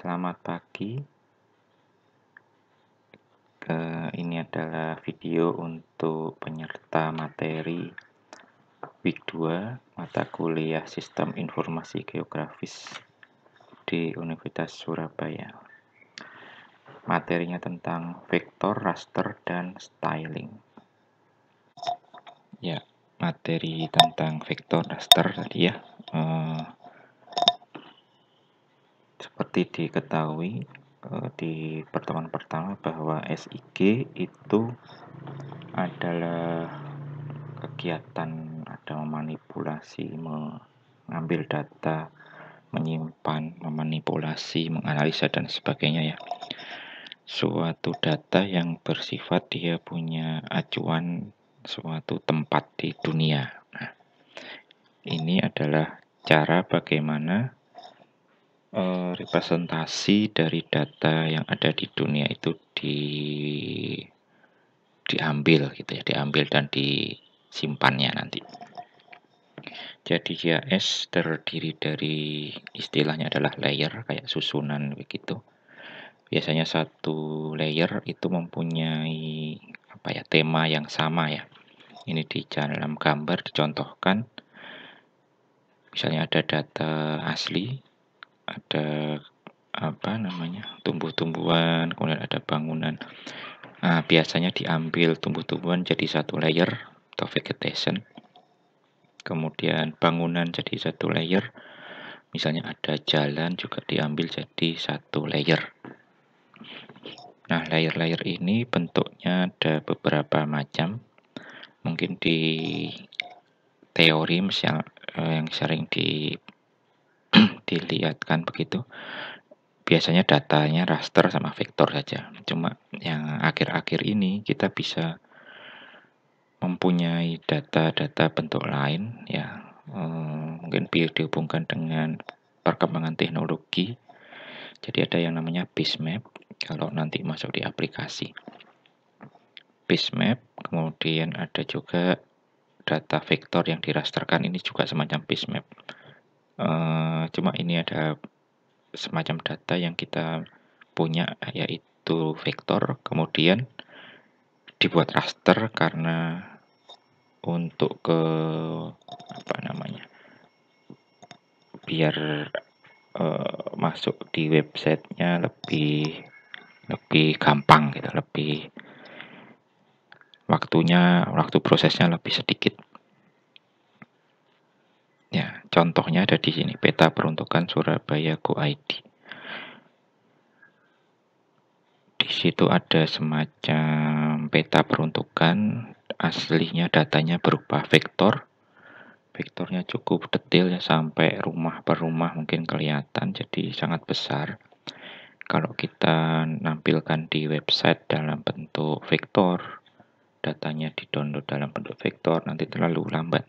Selamat pagi. Ini adalah video untuk penyerta materi week 2 mata kuliah Sistem Informasi Geografis di Universitas Surabaya. Materinya tentang vektor, raster, dan styling. Ya, materi tentang vektor, raster tadi ya. Seperti diketahui di pertemuan pertama bahwa SIG itu adalah kegiatan ada memanipulasi, mengambil data, menyimpan, memanipulasi, menganalisa dan sebagainya ya. Suatu data yang bersifat dia punya acuan suatu tempat di dunia. Nah, ini adalah cara bagaimana representasi dari data yang ada di dunia itu diambil gitu ya, diambil dan disimpannya nanti. Jadi GIS terdiri dari istilahnya adalah layer, kayak susunan begitu. Biasanya satu layer itu mempunyai tema yang sama ya. Ini di dalam gambar dicontohkan. Misalnya ada data asli, ada tumbuh-tumbuhan, kemudian ada bangunan. Nah, biasanya diambil tumbuh-tumbuhan jadi satu layer atau vegetation. Kemudian bangunan jadi satu layer. Misalnya ada jalan juga diambil jadi satu layer. Nah, layer-layer ini bentuknya ada beberapa macam. Mungkin di teori yang sering dilihatkan begitu. Biasanya datanya raster sama vektor saja. Cuma yang akhir-akhir ini kita bisa mempunyai data-data bentuk lain ya. Mungkin dihubungkan dengan perkembangan teknologi. Jadi ada yang namanya Base-map kalau nanti masuk di aplikasi. Base-map, kemudian ada juga data vektor yang dirasterkan, ini juga semacam Base-map. Cuma ini ada semacam data yang kita punya yaitu vektor, kemudian dibuat raster karena untuk biar masuk di websitenya lebih gampang gitu, waktu prosesnya lebih sedikit. Ya, contohnya ada di sini, peta peruntukan Surabaya Go ID. Di situ ada semacam peta peruntukan, aslinya datanya berupa vektor. Vektornya cukup detail ya, sampai rumah per rumah mungkin kelihatan, jadi sangat besar. Kalau kita nampilkan di website dalam bentuk vektor, datanya di-download dalam bentuk vektor, nanti terlalu lambat.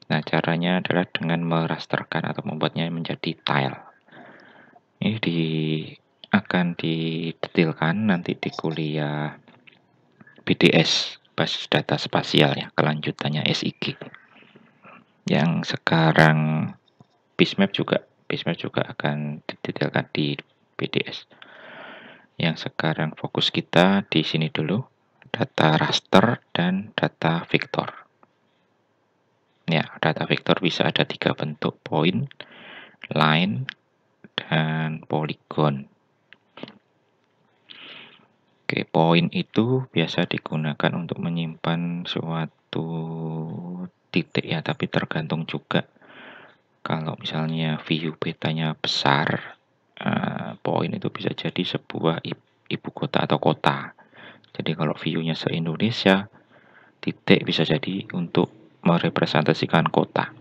Nah, caranya adalah dengan merasterkan atau membuatnya menjadi tile. Ini akan didetailkan nanti di kuliah BDS, basis data spasial ya, kelanjutannya SIG. Yang sekarang Base-map juga akan didetailkan di BDS. Yang sekarang fokus kita di sini dulu, data raster dan data vektor. Ya, data vektor bisa ada 3 bentuk, point, line, dan polygon. Oke, point itu biasa digunakan untuk menyimpan suatu titik ya, tapi tergantung juga. Kalau misalnya view petanya besar, point itu bisa jadi sebuah ibu kota atau kota. Jadi kalau view-nya se-Indonesia, titik bisa jadi untuk merepresentasikan kota.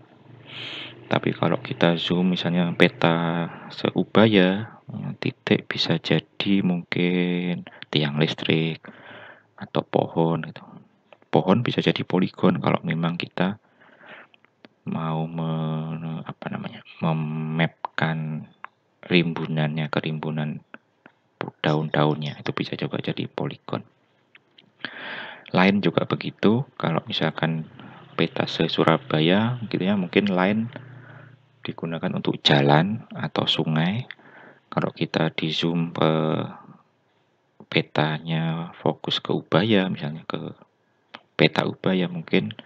Tapi kalau kita zoom misalnya peta se-Ubaya, titik bisa jadi mungkin tiang listrik atau pohon gitu. Pohon bisa jadi poligon kalau memang kita mau memapkan rimbunannya ke rimbunan daun-daunnya, itu bisa juga jadi poligon. Line juga begitu, kalau misalkan peta se-Surabaya gitu ya, mungkin line digunakan untuk jalan atau sungai. Kalau kita di zoom ke petanya, fokus ke ubaya, misalnya ke peta ubaya, mungkin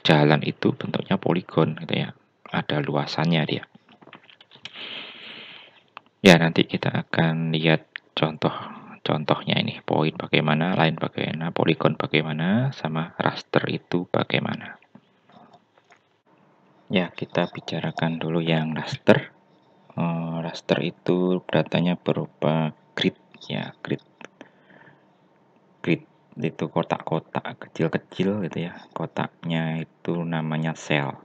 jalan itu bentuknya poligon gitu ya, ada luasannya dia. Ya, nanti kita akan lihat contohnya ini, poin bagaimana, line bagaimana, poligon bagaimana, sama raster itu bagaimana. Ya, kita bicarakan dulu yang raster. Raster itu datanya berupa grid ya, grid itu kotak-kotak kecil-kecil gitu ya. Kotaknya itu namanya sel.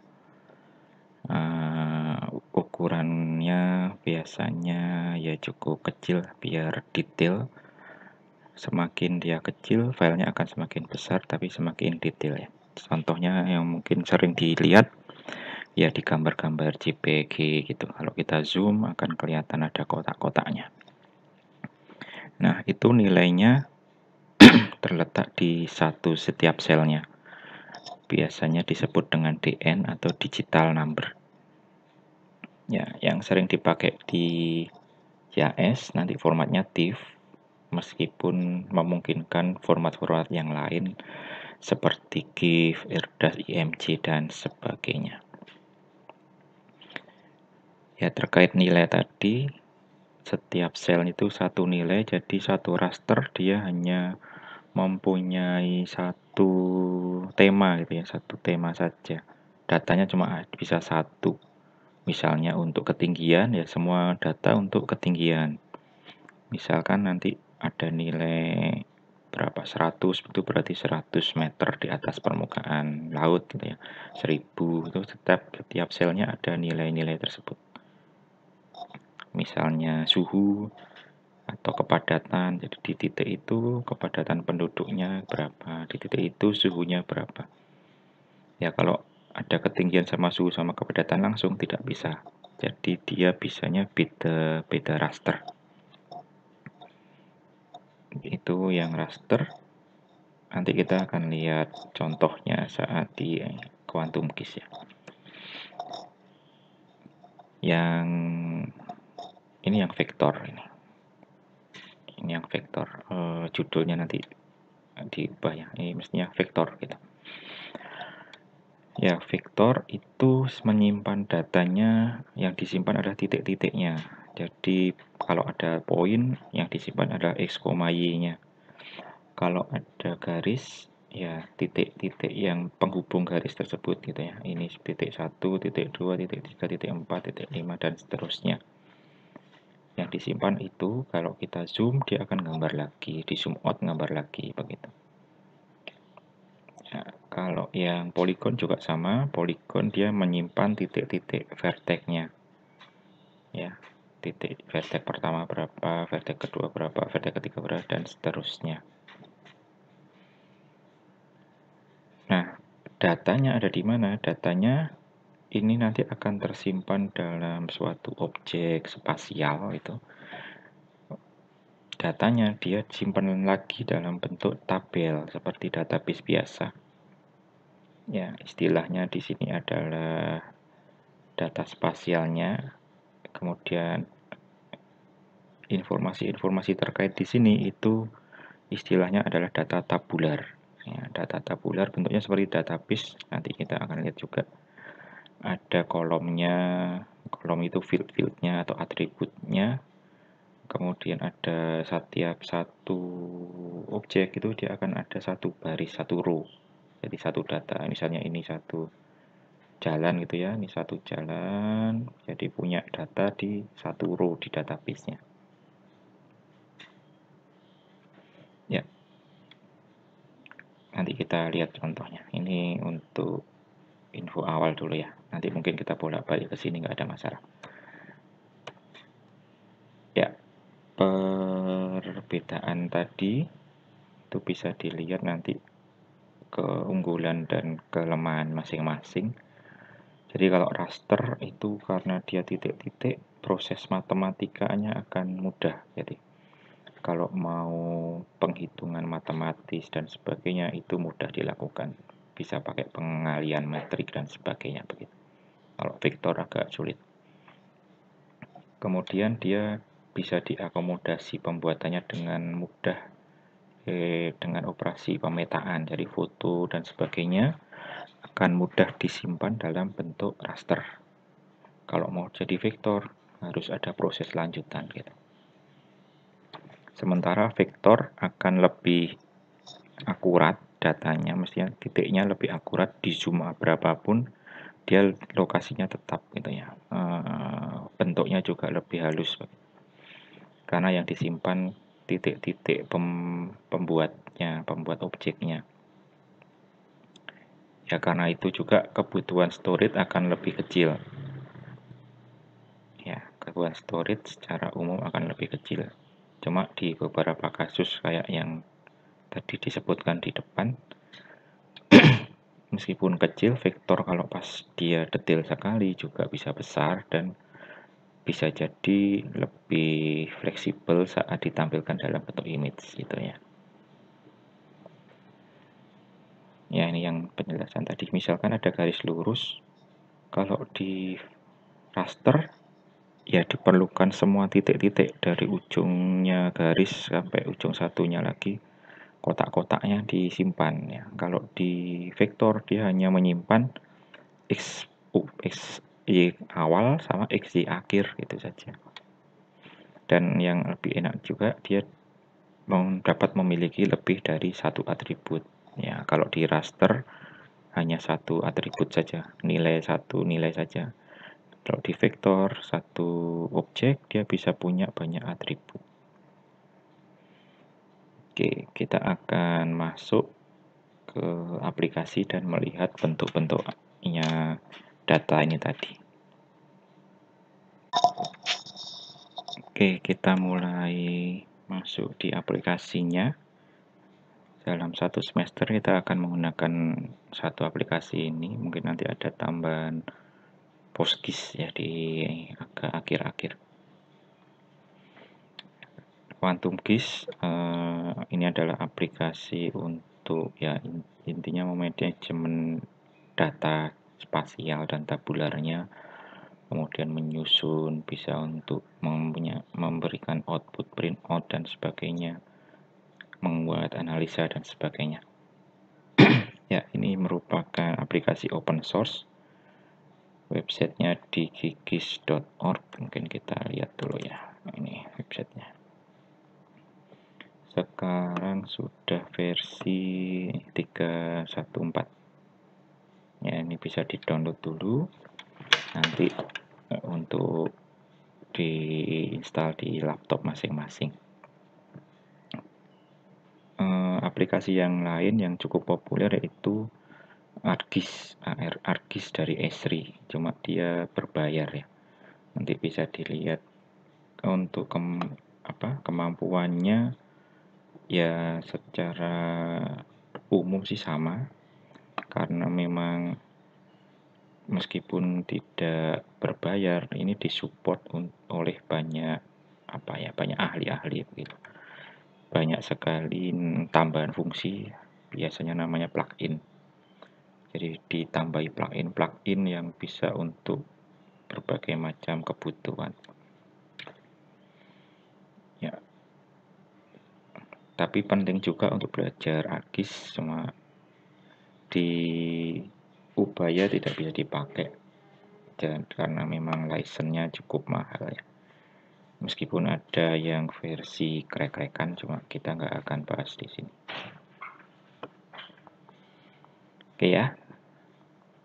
Ukurannya biasanya ya cukup kecil biar detail. Semakin dia kecil, filenya akan semakin besar tapi semakin detail ya. Contohnya yang mungkin sering dilihat ya di gambar-gambar JPG gitu. Kalau kita zoom akan kelihatan ada kotak-kotaknya. Nah, itu nilainya terletak di setiap selnya. Biasanya disebut dengan DN atau digital number. Ya, yang sering dipakai di JAS nanti formatnya TIFF, meskipun memungkinkan format-format yang lain seperti GIF, ERDAS, IMG, dan sebagainya. Ya, terkait nilai tadi, setiap sel itu satu nilai, jadi satu raster dia hanya mempunyai satu tema gitu ya, satu tema saja. Datanya cuma bisa satu. Misalnya untuk ketinggian ya semua data untuk ketinggian. Misalkan nanti ada nilai berapa 100 itu berarti 100 meter di atas permukaan laut gitu ya. 1000 itu setiap selnya ada nilai-nilai tersebut. Misalnya suhu atau kepadatan. Jadi di titik itu kepadatan penduduknya berapa, di titik itu suhunya berapa. Ya kalau ada ketinggian sama suhu sama kepadatan langsung tidak bisa. Jadi dia bisanya beda raster. Itu yang raster. Nanti kita akan lihat contohnya saat di quantum keys ya. Yang ini yang vektor ini. Ini yang vektor. Judulnya nanti diubah ya. Ini mestinya vektor gitu. Ya, vektor itu menyimpan datanya, yang disimpan adalah titik-titiknya. Jadi kalau ada poin, yang disimpan adalah x, y-nya. Kalau ada garis, ya titik-titik yang penghubung garis tersebut gitu ya. Ini titik 1, titik 2, titik 3, titik 4, titik 5, dan seterusnya. Yang disimpan itu kalau kita zoom dia akan gambar lagi, di zoom out gambar lagi begitu. Nah, kalau yang poligon juga sama, poligon dia menyimpan titik-titik vertexnya. Ya, titik vertex pertama berapa, vertex kedua berapa, vertex ketiga berapa, dan seterusnya. Nah, datanya ada di mana? Datanya ini nanti akan tersimpan dalam suatu objek spasial itu. Datanya dia simpan lagi dalam bentuk tabel seperti database biasa. Ya, istilahnya di sini adalah data spasialnya. Kemudian informasi-informasi terkait di sini itu istilahnya adalah data tabular. Ya, data tabular bentuknya seperti database. Nanti kita akan lihat juga ada kolomnya. Kolom itu field-fieldnya atau atributnya. Kemudian ada setiap satu objek itu dia akan ada satu baris, satu row. Jadi satu data, misalnya ini satu jalan gitu ya, ini satu jalan, jadi punya data di satu row di database-nya. Ya, nanti kita lihat contohnya. Ini untuk info awal dulu ya. Nanti mungkin kita bolak-balik ke sini nggak ada masalah. Ya, perbedaan tadi itu bisa dilihat nanti keunggulan dan kelemahan masing-masing. Jadi kalau raster itu karena dia titik-titik, proses matematikanya akan mudah. Jadi kalau mau penghitungan matematis dan sebagainya itu mudah dilakukan. Bisa pakai pengalian metrik dan sebagainya begitu. Kalau vektor agak sulit. Kemudian dia bisa diakomodasi pembuatannya dengan mudah dengan operasi pemetaan, jadi foto dan sebagainya akan mudah disimpan dalam bentuk raster. Kalau mau jadi vektor harus ada proses lanjutan gitu. Sementara vektor akan lebih akurat datanya, mestinya titiknya lebih akurat, di zoom berapapun dia lokasinya tetap gitu ya. Bentuknya juga lebih halus karena yang disimpan titik-titik pembuatnya, pembuat objeknya. Ya karena itu juga kebutuhan storage akan lebih kecil. Ya, kebutuhan storage secara umum akan lebih kecil. Cuma di beberapa kasus kayak yang tadi disebutkan di depan, meskipun kecil, vektor kalau pas dia detail sekali juga bisa besar dan bisa jadi lebih fleksibel saat ditampilkan dalam bentuk image gitu ya. Ya ini yang penjelasan tadi, misalkan ada garis lurus, kalau di raster ya diperlukan semua titik-titik dari ujungnya garis sampai ujung satunya lagi, kotak-kotaknya disimpan ya. Kalau di vektor dia hanya menyimpan x y awal sama x y akhir gitu saja. Dan yang lebih enak juga dia dapat memiliki lebih dari satu atribut ya. Kalau di raster hanya satu atribut saja, nilai saja. Kalau di vektor satu objek dia bisa punya banyak atribut. Oke, kita akan masuk ke aplikasi dan melihat bentuk-bentuknya data ini tadi. Oke, kita mulai masuk di aplikasinya. Dalam satu semester kita akan menggunakan satu aplikasi ini. Mungkin nanti ada tambahan PostGIS ya di agak akhir-akhir. Quantum GIS ini adalah aplikasi untuk ya intinya memanajemen data spasial dan tabularnya, kemudian menyusun, bisa untuk memberikan output printout dan sebagainya, membuat analisa dan sebagainya. Ya, ini merupakan aplikasi open source. Websitenya di gigis.org. Mungkin kita lihat dulu ya. Ini websitenya. Sekarang sudah versi 3.1.4. Ya, ini bisa di-download dulu. Nanti untuk diinstal di laptop masing-masing. Aplikasi yang lain yang cukup populer yaitu ArcGIS dari Esri, cuma dia berbayar ya. Nanti bisa dilihat untuk kemampuannya ya secara umum sih sama, karena memang meskipun tidak berbayar ini disupport oleh banyak banyak ahli-ahli begitu. Banyak sekali tambahan fungsi, biasanya namanya plugin. Jadi ditambahi plugin yang bisa untuk berbagai macam kebutuhan. Ya. Tapi penting juga untuk belajar ArcGIS, cuma di Ubaya tidak bisa dipakai karena memang license-nya cukup mahal ya. Meskipun ada yang versi crack-crackan, cuma kita nggak akan bahas di sini. Oke ya,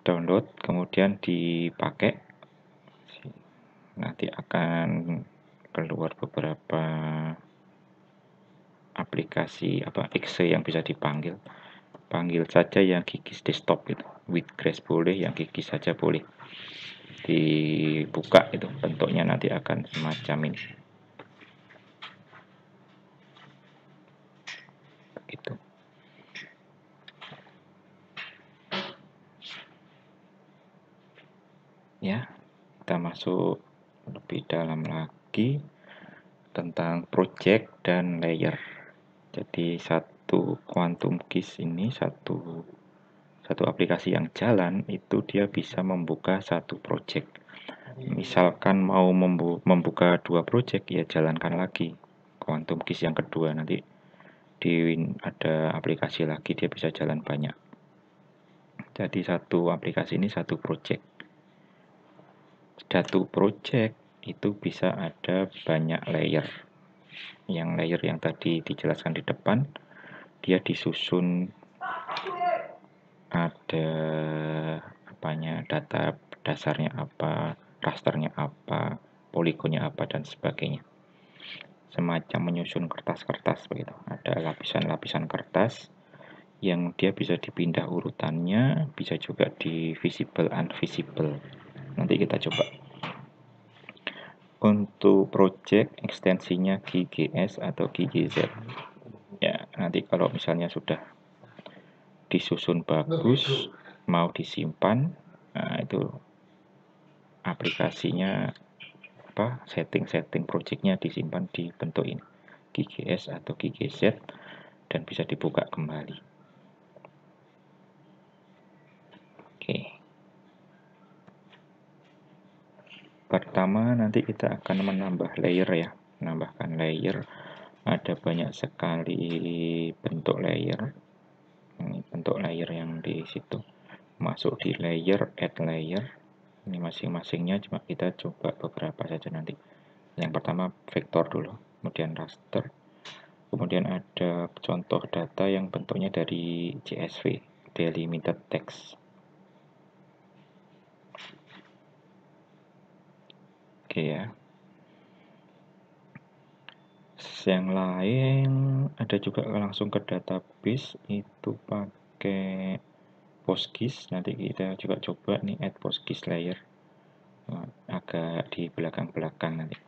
download kemudian dipakai, nanti akan keluar beberapa aplikasi exe yang bisa dipanggil. Panggil saja yang Gigis desktop itu, with Grace boleh, yang Gigis saja boleh. Dibuka itu bentuknya nanti akan semacam ini. Begitu. Ya, kita masuk lebih dalam lagi tentang project dan layer. Jadi satu Quantum GIS ini satu aplikasi yang jalan itu dia bisa membuka satu project. Misalkan mau membuka 2 project, ya jalankan lagi Quantum Keys yang kedua, nanti ada aplikasi lagi, dia bisa jalan banyak. Jadi satu aplikasi ini satu project. Satu project itu bisa ada banyak layer. Yang layer yang tadi dijelaskan di depan, dia disusun ada apanya, data dasarnya apa, rasternya apa, poligonnya apa, dan sebagainya. Semacam menyusun kertas-kertas begitu. Ada lapisan-lapisan kertas yang dia bisa dipindah urutannya, bisa juga di visible unvisible. Nanti kita coba. Untuk project ekstensinya GGS atau GGZ. Ya, nanti kalau misalnya sudah disusun bagus, mau disimpan, nah itu aplikasinya setting projectnya disimpan di bentuk ini, GGS atau GGZ, dan bisa dibuka kembali. Oke. Pertama nanti kita akan menambah layer ya, menambahkan layer. Ada banyak sekali bentuk layer. Ini bentuk layer yang di situ. Masuk di layer, add layer. Ini masing-masingnya cuma kita coba beberapa saja nanti. Yang pertama vektor dulu, kemudian raster. Kemudian ada contoh data yang bentuknya dari CSV, delimited text. Oke ya. Yang lain ada juga langsung ke database, itu pakai PostGIS. Nanti kita juga coba nih add PostGIS layer, agak di belakang-belakang nanti.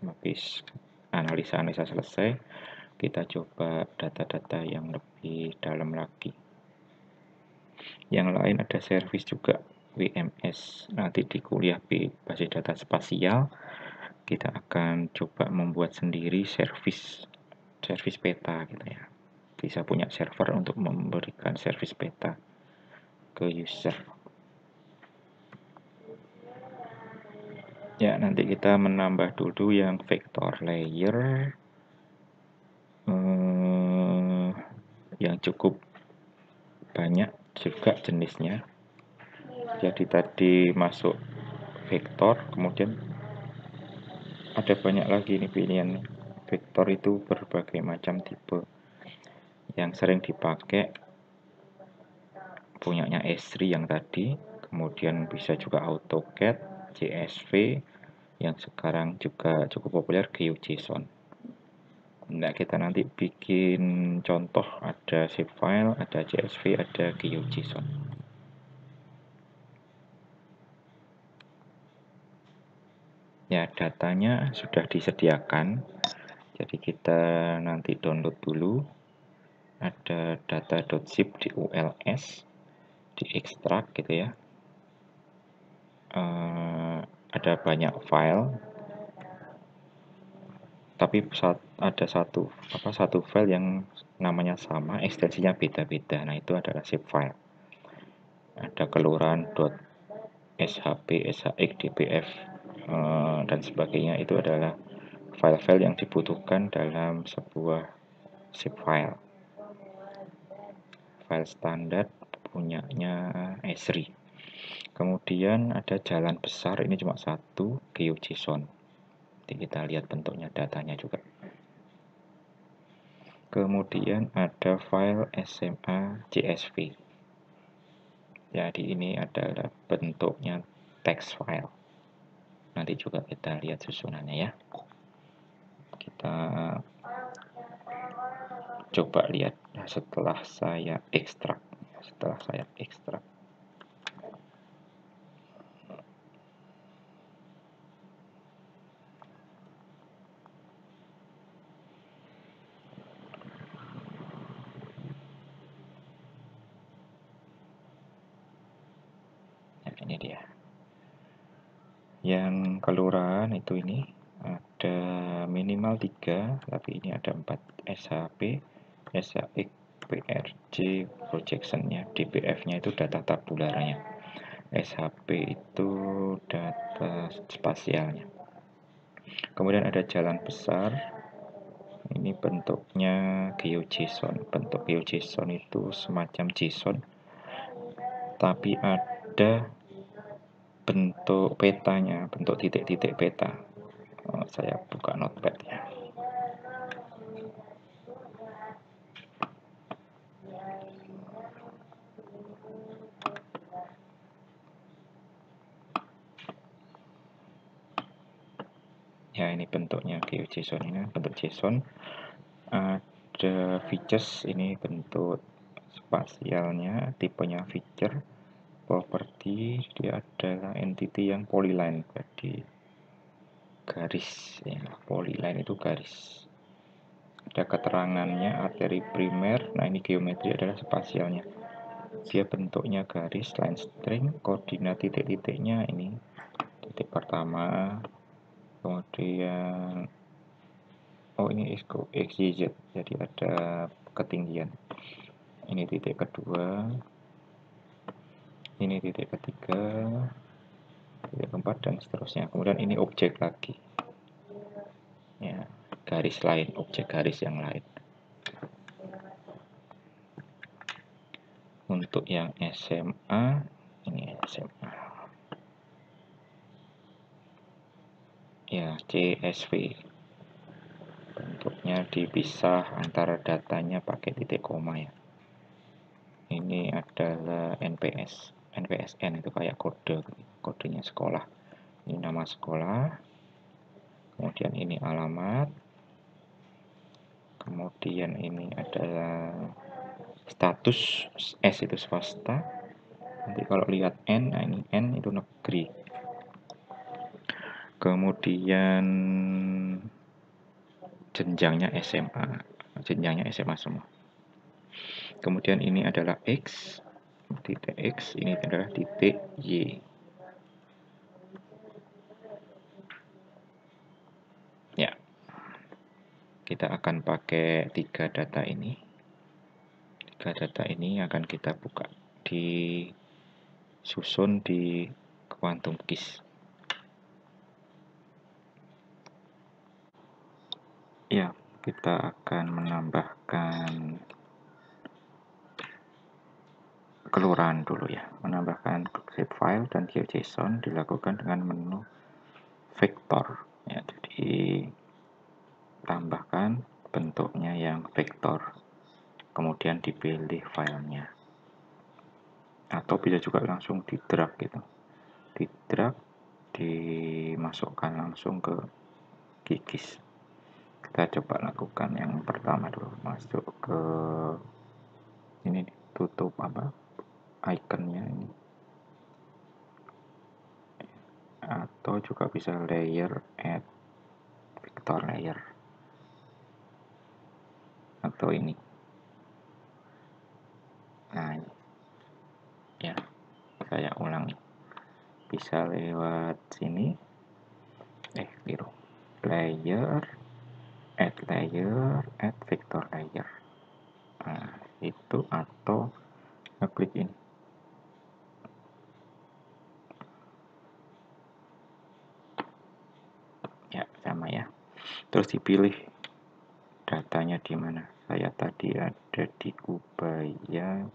Habis analisa-analisa selesai, kita coba data-data yang lebih dalam lagi. Yang lain ada service juga, WMS. Nanti di kuliah basis data spasial kita akan coba membuat sendiri service peta gitu ya. Bisa punya server untuk memberikan service peta ke user. Ya, nanti kita menambah dulu yang vector layer yang cukup banyak juga jenisnya. Jadi tadi masuk vektor, kemudian ada banyak lagi nih pilihan. Vektor itu berbagai macam tipe. Yang sering dipakai punyanya Esri yang tadi, kemudian bisa juga AutoCAD, CSV, yang sekarang juga cukup populer GeoJSON. Nah, kita nanti bikin contoh, ada shapefile, ada CSV, ada GeoJSON. Ya, datanya sudah disediakan. Jadi kita nanti download dulu. Ada data.zip di ULS, diekstrak gitu ya. Ada banyak file, tapi ada satu file yang namanya sama, ekstensinya beda-beda. Nah, itu adalah zip file. Ada kelurahan.shp, shx, dbf, dan sebagainya. Itu adalah file-file yang dibutuhkan dalam sebuah zip file. File standar punyanya Esri. Kemudian ada jalan besar, ini cuma satu, GeoJSON. Nanti kita lihat bentuknya, datanya juga. Kemudian ada file SMA CSV. Jadi ini adalah bentuknya text file. Nanti juga kita lihat susunannya ya. Kita coba lihat setelah saya ekstrak. Nah, ini dia. Yang kelurahan itu ini ada minimal 3, tapi ini ada 4, SHP, SHX, PRJ, projectionnya, DBF-nya itu data tabularnya. SHP itu data spasialnya. Kemudian ada jalan besar. Ini bentuknya GeoJSON. Bentuk GeoJSON itu semacam JSON, tapi ada bentuk petanya, bentuk titik-titik peta. Saya buka notepad ya. Ya, ini bentuknya GeoJSON, ini bentuk JSON. Ada features, ini bentuk spasialnya, tipenya feature. Properti, dia adalah entity yang polyline, jadi garis ya, polyline itu garis. Ada keterangannya, arteri primer. Nah, ini geometri adalah spasialnya, dia bentuknya garis, line string. Koordinat titik-titiknya ini titik pertama, kemudian ini XYZ, jadi ada ketinggian. Ini titik kedua, ini titik ketiga, titik keempat, dan seterusnya. Kemudian ini objek lagi ya, garis lain, objek garis yang lain. Untuk yang SMA, ini SMA ya, CSV, bentuknya dipisah antara datanya pakai titik koma ya. Ini adalah NPSN itu kayak kodenya sekolah. Ini nama sekolah, kemudian ini alamat, kemudian ini adalah status, S itu swasta. Nanti kalau lihat N, nah ini N itu negeri. Kemudian jenjangnya SMA semua. Kemudian ini adalah X, titik X, ini adalah titik Y. Ya, kita akan pakai tiga data ini. Tiga data ini akan kita buka disusun di Quantum GIS. Ya, kita akan menambahkan kelurahan dulu ya. Menambahkan shapefile dan GeoJSON dilakukan dengan menu vektor ya. Jadi tambahkan bentuknya yang vektor, kemudian dipilih filenya, atau bisa juga langsung di drag gitu, di drag, dimasukkan langsung ke GIS. Kita coba lakukan yang pertama dulu, masuk ke ini, tutup ikonnya ini, atau juga bisa layer, add vector layer, atau ini. Nah ini ya, saya ulangi, bisa lewat sini, biru, layer, add vector layer. Nah itu, atau ngeklik ini. Ya, sama ya. Terus dipilih datanya di mana. Saya tadi ada di Ubaya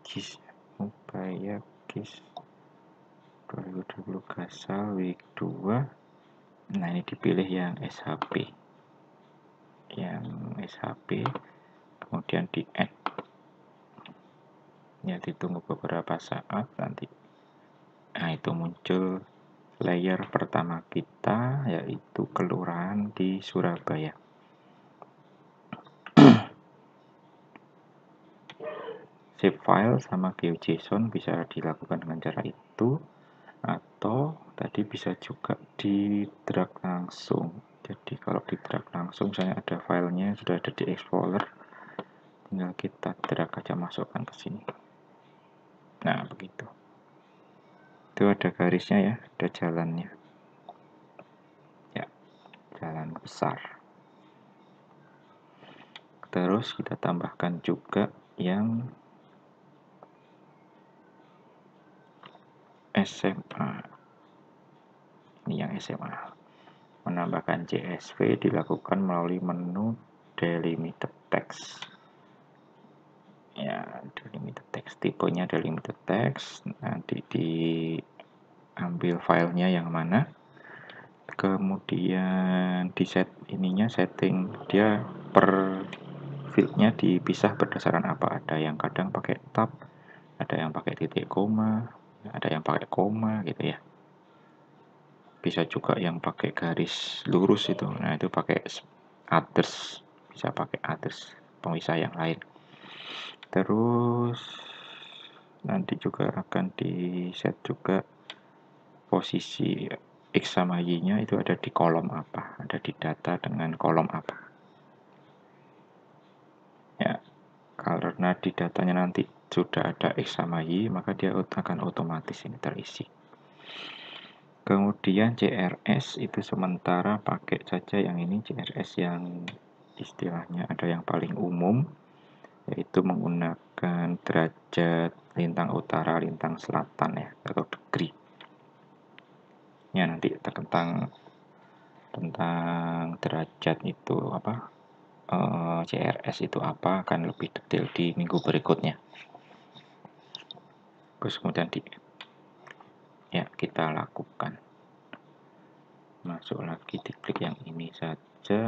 GIS, Ubaya GIS 2020 Gasal week 2. Nah, ini dipilih yang SHP. Yang SHP, kemudian di add. Ya, ditunggu beberapa saat nanti. Nah, itu muncul layer pertama kita, yaitu kelurahan di Surabaya. Shapefile sama GeoJSON bisa dilakukan dengan cara itu, atau tadi bisa juga di drag langsung. Jadi kalau di drag langsung, saya ada filenya sudah ada di Explorer, tinggal kita drag aja, masukkan ke sini. Nah, begitu. Itu ada garisnya ya, ada jalannya. Ya, jalan besar. Terus kita tambahkan juga yang SMA. Ini yang SMA. Menambahkan CSV dilakukan melalui menu delimited text. Ya, delimited text, tipenya delimited text. Nanti diambil filenya yang mana, kemudian di setting dia per fieldnya dipisah berdasarkan apa. Ada yang kadang pakai tab, ada yang pakai titik koma, ada yang pakai koma gitu ya. Bisa juga yang pakai garis lurus itu. Nah, itu pakai others, bisa pakai others, pemisah yang lain. Terus nanti juga akan di set juga posisi X sama Y-nya itu ada di kolom apa, ada di data dengan kolom apa. Ya, karena di datanya nanti sudah ada X sama Y, maka dia akan otomatis ini terisi. Kemudian CRS itu sementara pakai saja yang ini, CRS yang istilahnya ada yang paling umum, yaitu menggunakan derajat lintang utara, lintang selatan ya, atau degree. Ya, nanti tentang derajat itu apa, CRS itu apa akan lebih detail di minggu berikutnya. Terus kemudian ya kita lakukan. Masuk lagi, diklik yang ini saja,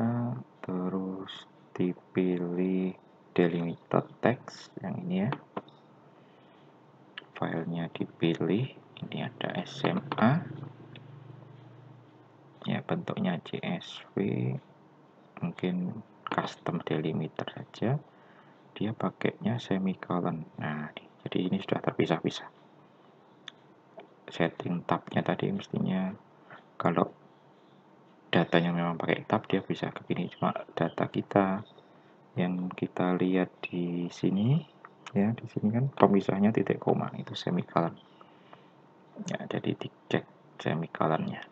terus dipilih delimited text yang ini ya, filenya dipilih, ini ada SMA ya, bentuknya CSV, mungkin custom delimiter saja, dia pakainya semicolon. Nah, jadi ini sudah terpisah-pisah. Setting tabnya tadi mestinya kalau datanya memang pakai tab dia bisa begini, cuma data kita yang kita lihat di sini ya, di sini kan pemisahnya titik koma, itu semicolon ya, jadi dicek semicolonnya.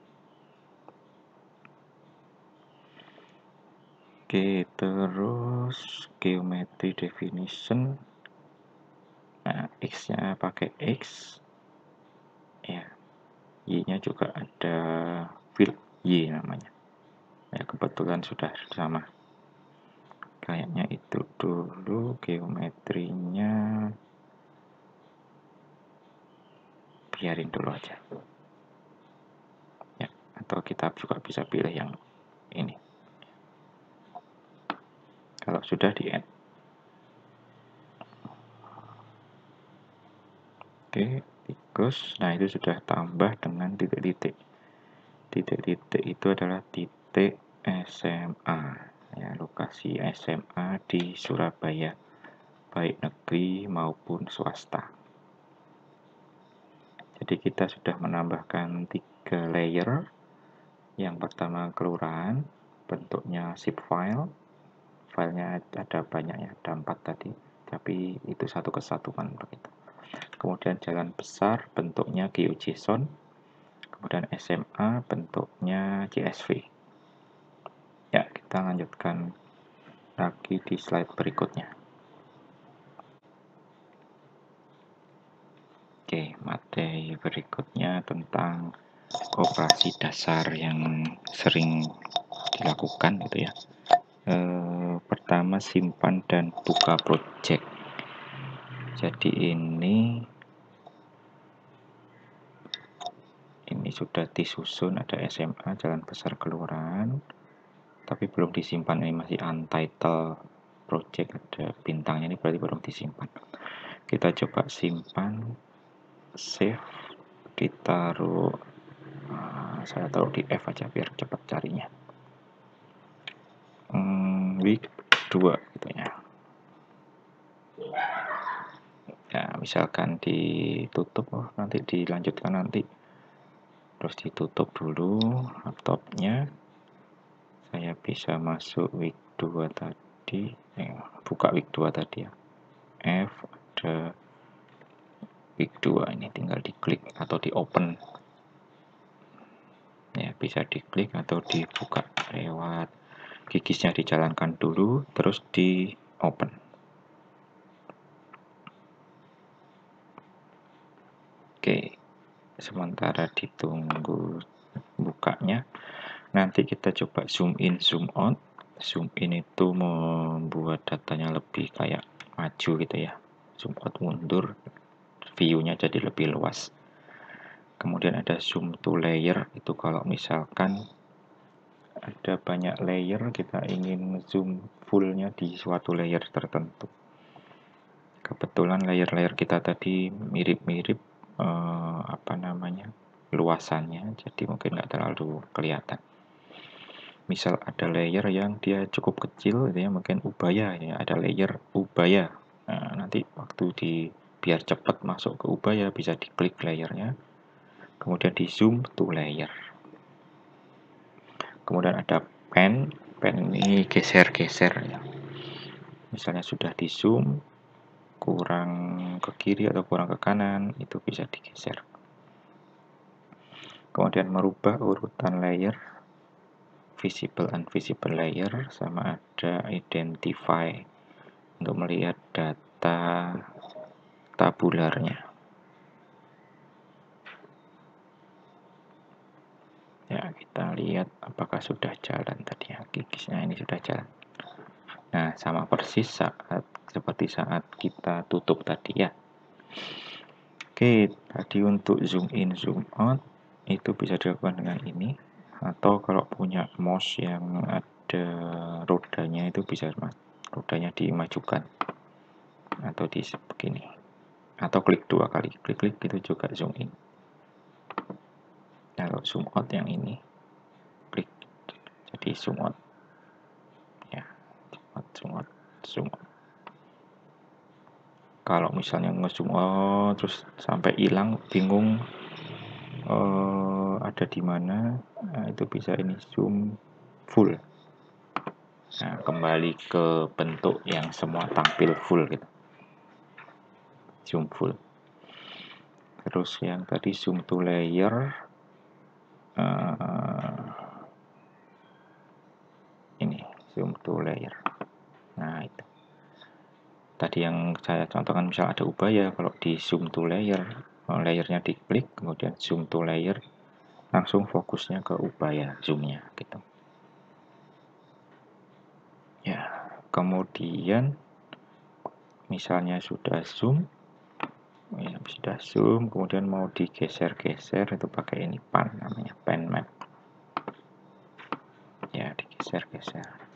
Oke, terus geometry definition, nah X nya pakai X ya, Y nya juga ada field Y namanya ya, kebetulan sudah sama. Kayaknya itu dulu geometrinya, biarin dulu aja ya, atau kita juga bisa pilih yang ini kalau sudah di add. Oke, tikus. Nah, itu sudah tambah dengan titik-titik. Titik-titik itu adalah titik SMA ya, lokasi SMA di Surabaya, baik negeri maupun swasta. Jadi kita sudah menambahkan 3 layer. Yang pertama kelurahan, bentuknya zip file. Filenya ada banyak ya, ada 4 tadi, tapi itu satu kesatuan begitu. Kemudian jalan besar bentuknya GeoJSON. Kemudian SMA bentuknya CSV. Ya, kita lanjutkan lagi di slide berikutnya. Oke, materi berikutnya tentang operasi dasar yang sering dilakukan gitu ya. Pertama, simpan dan buka project. Jadi ini sudah disusun, ada SMA, jalan besar kelurahan, tapi belum disimpan, ini masih untitled project, ada bintangnya, ini berarti belum disimpan. Kita coba simpan, save, ditaruh, saya taruh di F aja biar cepat carinya, week 2 gitu ya. Ya, misalkan ditutup, nanti dilanjutkan nanti. Terus ditutup dulu laptopnya. Saya bisa masuk week 2 tadi, buka week 2 tadi ya. F, ada week 2, ini tinggal diklik atau di open. Ya, bisa diklik atau dibuka lewat gigisnya, dijalankan dulu terus di open. Oke. sementara ditunggu bukanya. Nanti kita coba zoom in, zoom out. Zoom in itu membuat datanya lebih kayak maju gitu ya. Zoom out mundur, view-nya jadi lebih luas. Kemudian ada zoom to layer, itu kalau misalkan ada banyak layer, kita ingin zoom fullnya di suatu layer tertentu. Kebetulan layer-layer kita tadi mirip-mirip luasannya, jadi mungkin nggak terlalu kelihatan. Misal ada layer yang dia cukup kecil, gitu ya, mungkin ubaya, ya ada layer ubaya. Nah, nanti waktu biar cepat masuk ke ubaya bisa diklik layernya, kemudian di zoom to layer. Kemudian ada pen ini geser-geser ya. Misalnya sudah di zoom kurang ke kiri atau kurang ke kanan, itu bisa digeser. Kemudian merubah urutan layer, visible invisible layer, sama ada identify untuk melihat data tabularnya. Ya, kita lihat apakah sudah jalan tadi ya. Kikisnya ini sudah jalan. Nah, sama persis seperti saat kita tutup tadi ya. Oke, tadi untuk zoom in, zoom out itu bisa dilakukan dengan ini. Atau kalau punya mouse yang ada rodanya itu bisa rodanya dimajukan atau di begini, atau klik 2 kali, klik itu juga zoom in. Kalau zoom out yang ini klik jadi zoom out ya, zoom out. Kalau misalnya nge-zoom out terus sampai hilang, bingung ada di mana, nah, itu bisa ini zoom full. Nah, kembali ke bentuk yang semua tampil full gitu. Zoom full. Terus yang tadi zoom to layer, ini zoom to layer. Nah, itu tadi yang saya contohkan, misal ada ubaya, kalau di zoom to layer, layernya diklik, kemudian zoom to layer, langsung fokusnya ke ubaya zoomnya gitu ya. Kemudian misalnya sudah zoom ya, kemudian mau digeser-geser, itu pakai ini pan, namanya pen map ya, digeser-geser.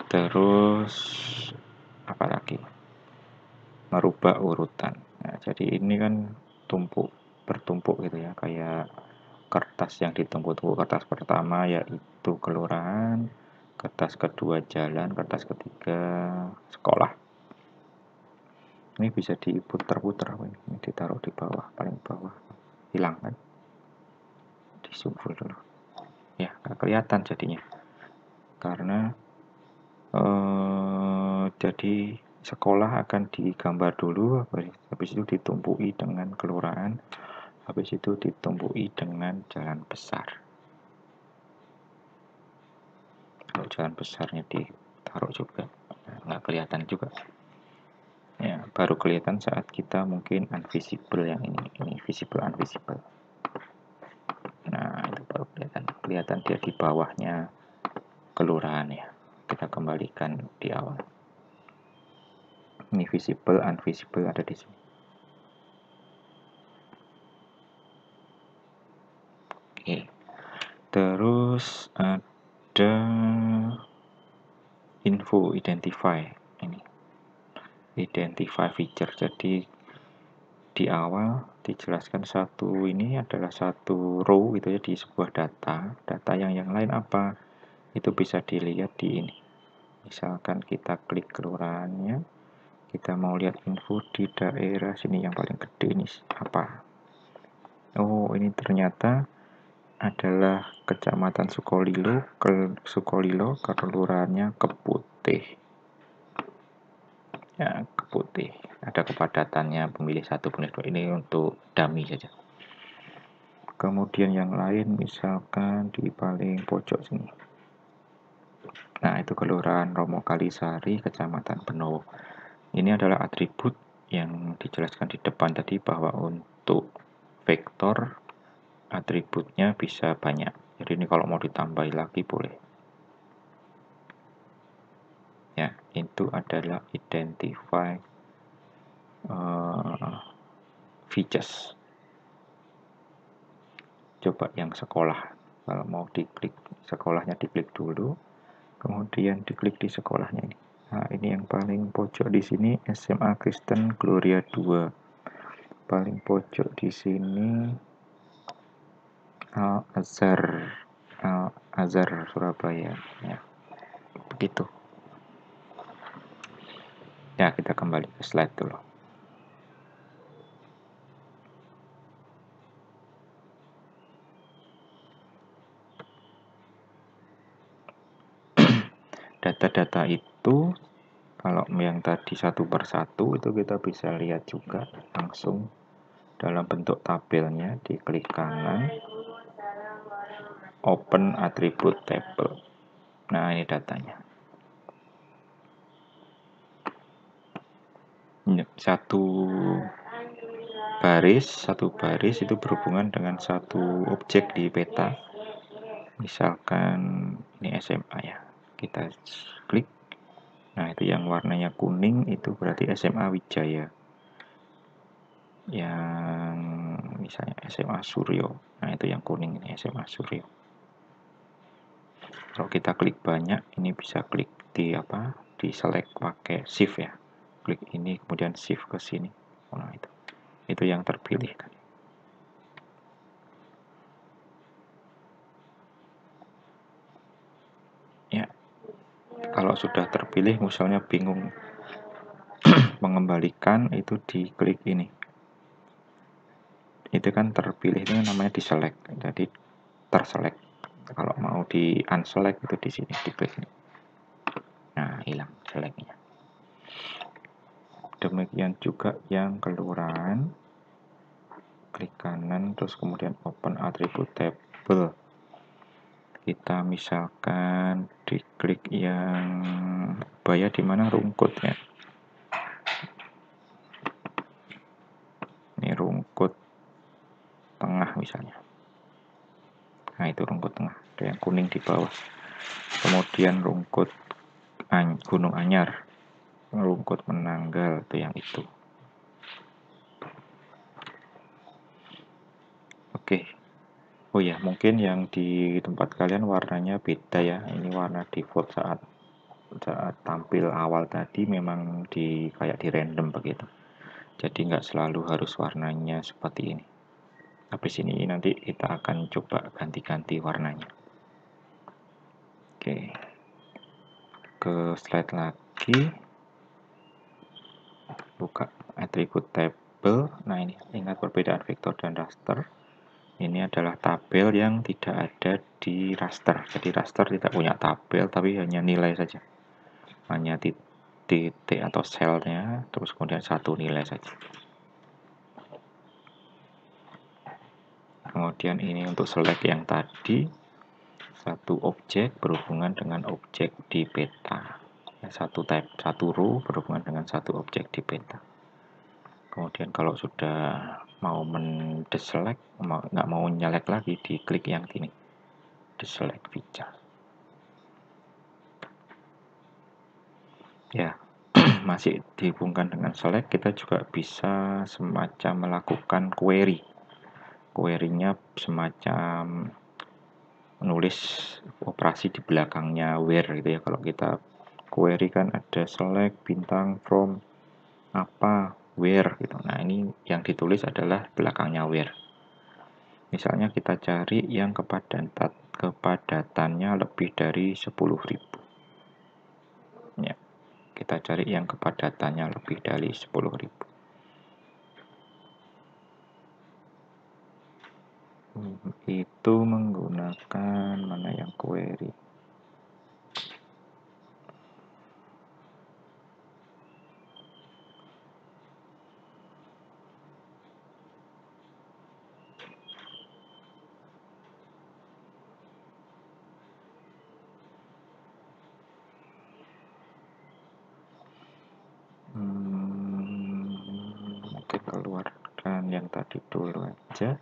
Terus apa lagi, merubah urutan. Nah, jadi ini kan bertumpuk gitu ya, kayak kertas yang ditumpuk-tumpuk. Kertas pertama yaitu kelurahan, kertas kedua jalan, kertas ketiga sekolah. Ini bisa diputar-putar, ini ditaruh di bawah, paling bawah, hilang kan, di zoom full dulu ya, nggak kelihatan jadinya karena jadi sekolah akan digambar dulu, habis itu ditumpuki dengan kelurahan, habis itu ditumpuki dengan jalan besar. Kalau jalan besarnya ditaruh juga, nggak kelihatan juga ya, baru kelihatan saat kita mungkin invisible yang ini visible invisible. Nah, itu baru kelihatan dia di bawahnya kelurahan ya. Kita kembalikan di awal. Ini visible invisible ada di sini. Oke. Terus ada info identify, ini identify feature. Jadi di awal dijelaskan satu ini adalah satu row gitu ya, di sebuah data yang lain apa itu bisa dilihat di ini. Misalkan kita klik kelurahannya, kita mau lihat info di daerah sini yang paling gede ini apa. Oh, ini ternyata adalah Kecamatan Sukolilo, kelurahannya Keputih. Ya, Keputih. Ada kepadatannya pemilih 1, pemilih 2. Ini untuk dummy saja. Kemudian yang lain misalkan di paling pojok sini. Nah, itu Kelurahan Romo Kalisari, Kecamatan Benowo. Ini adalah atribut yang dijelaskan di depan tadi, bahwa untuk vektor atributnya bisa banyak. Jadi ini kalau mau ditambahi lagi boleh. Ya, itu adalah identify features. Coba yang sekolah. Kalau mau diklik sekolahnya, diklik dulu. Kemudian diklik di sekolahnya ini. Nah, ini yang paling pojok di sini SMA Kristen Gloria 2. Paling pojok di sini Al Azhar Surabaya. Ya, begitu. Ya, kita kembali ke slide dulu. Data-data itu kalau yang tadi satu persatu itu kita bisa lihat juga langsung dalam bentuk tabelnya. Diklik kanan, open attribute table. Nah, ini datanya. Satu baris itu berhubungan dengan satu objek di peta. Misalkan ini SMA ya. Kita klik. Nah, itu yang warnanya kuning itu berarti SMA Wijaya. Yang misalnya SMA Suryo. Nah, itu yang kuning ini SMA Suryo. Kalau kita klik banyak, ini bisa klik di di select pakai shift ya. Klik ini kemudian shift ke sini. Nah, itu yang terpilih tadi. Ya. Kalau sudah terpilih misalnya bingung mengembalikan, itu diklik ini. Itu kan terpilih, itu namanya diselect. Jadi terselect. Kalau mau di unselect itu di sini diklik ini. Nah, hilang selectnya. Demikian juga yang kelurahan. Klik kanan terus kemudian open attribute table. Kita misalkan diklik yang Baya di mana rungkut ya. Ini rungkut tengah misalnya. Nah, itu rungkut tengah. Ada yang kuning di bawah. Kemudian rungkut Gunung Anyar. Rungkut Menanggal, itu yang itu. Oke. Oh ya, mungkin yang di tempat kalian warnanya beda ya. Ini warna default saat tampil awal tadi memang kayak di random begitu. Jadi nggak selalu harus warnanya seperti ini. Habis ini nanti kita akan coba ganti-ganti warnanya. Oke. Ke slide lagi. Buka attribute table. Nah, ini ingat perbedaan vektor dan raster. Ini adalah tabel yang tidak ada di raster. Jadi raster tidak punya tabel, tapi hanya nilai saja. Hanya titik atau selnya, terus kemudian satu nilai saja. Kemudian ini untuk select yang tadi, satu objek berhubungan dengan objek di peta. Satu row berhubungan dengan satu objek di peta. Kemudian kalau sudah mau mendeselect, nggak mau nyelect lagi, diklik yang ini, deselect feature. Ya, masih dihubungkan dengan select, kita juga bisa semacam melakukan query. Query-nya semacam menulis operasi di belakangnya where gitu ya. Kalau kita query kan ada select bintang from apa where gitu. Nah, ini yang ditulis adalah belakangnya where. Misalnya kita cari yang kepadatannya lebih dari 10.000. Ya, kita cari yang kepadatannya lebih dari 10.000. Itu menggunakan mana yang query. yang tadi dulu aja.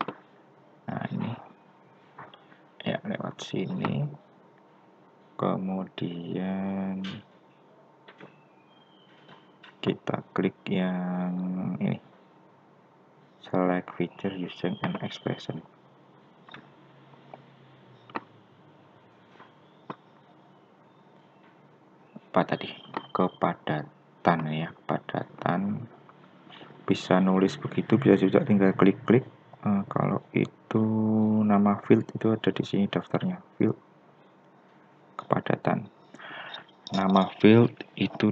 Nah ini ya, lewat sini, kemudian kita klik yang ini, select feature using an expression. Apa tadi? Kepadatan ya, kepadatan. Bisa nulis begitu, bisa juga tinggal klik-klik. Kalau itu nama field itu ada di sini daftarnya, field kepadatan. Nama field itu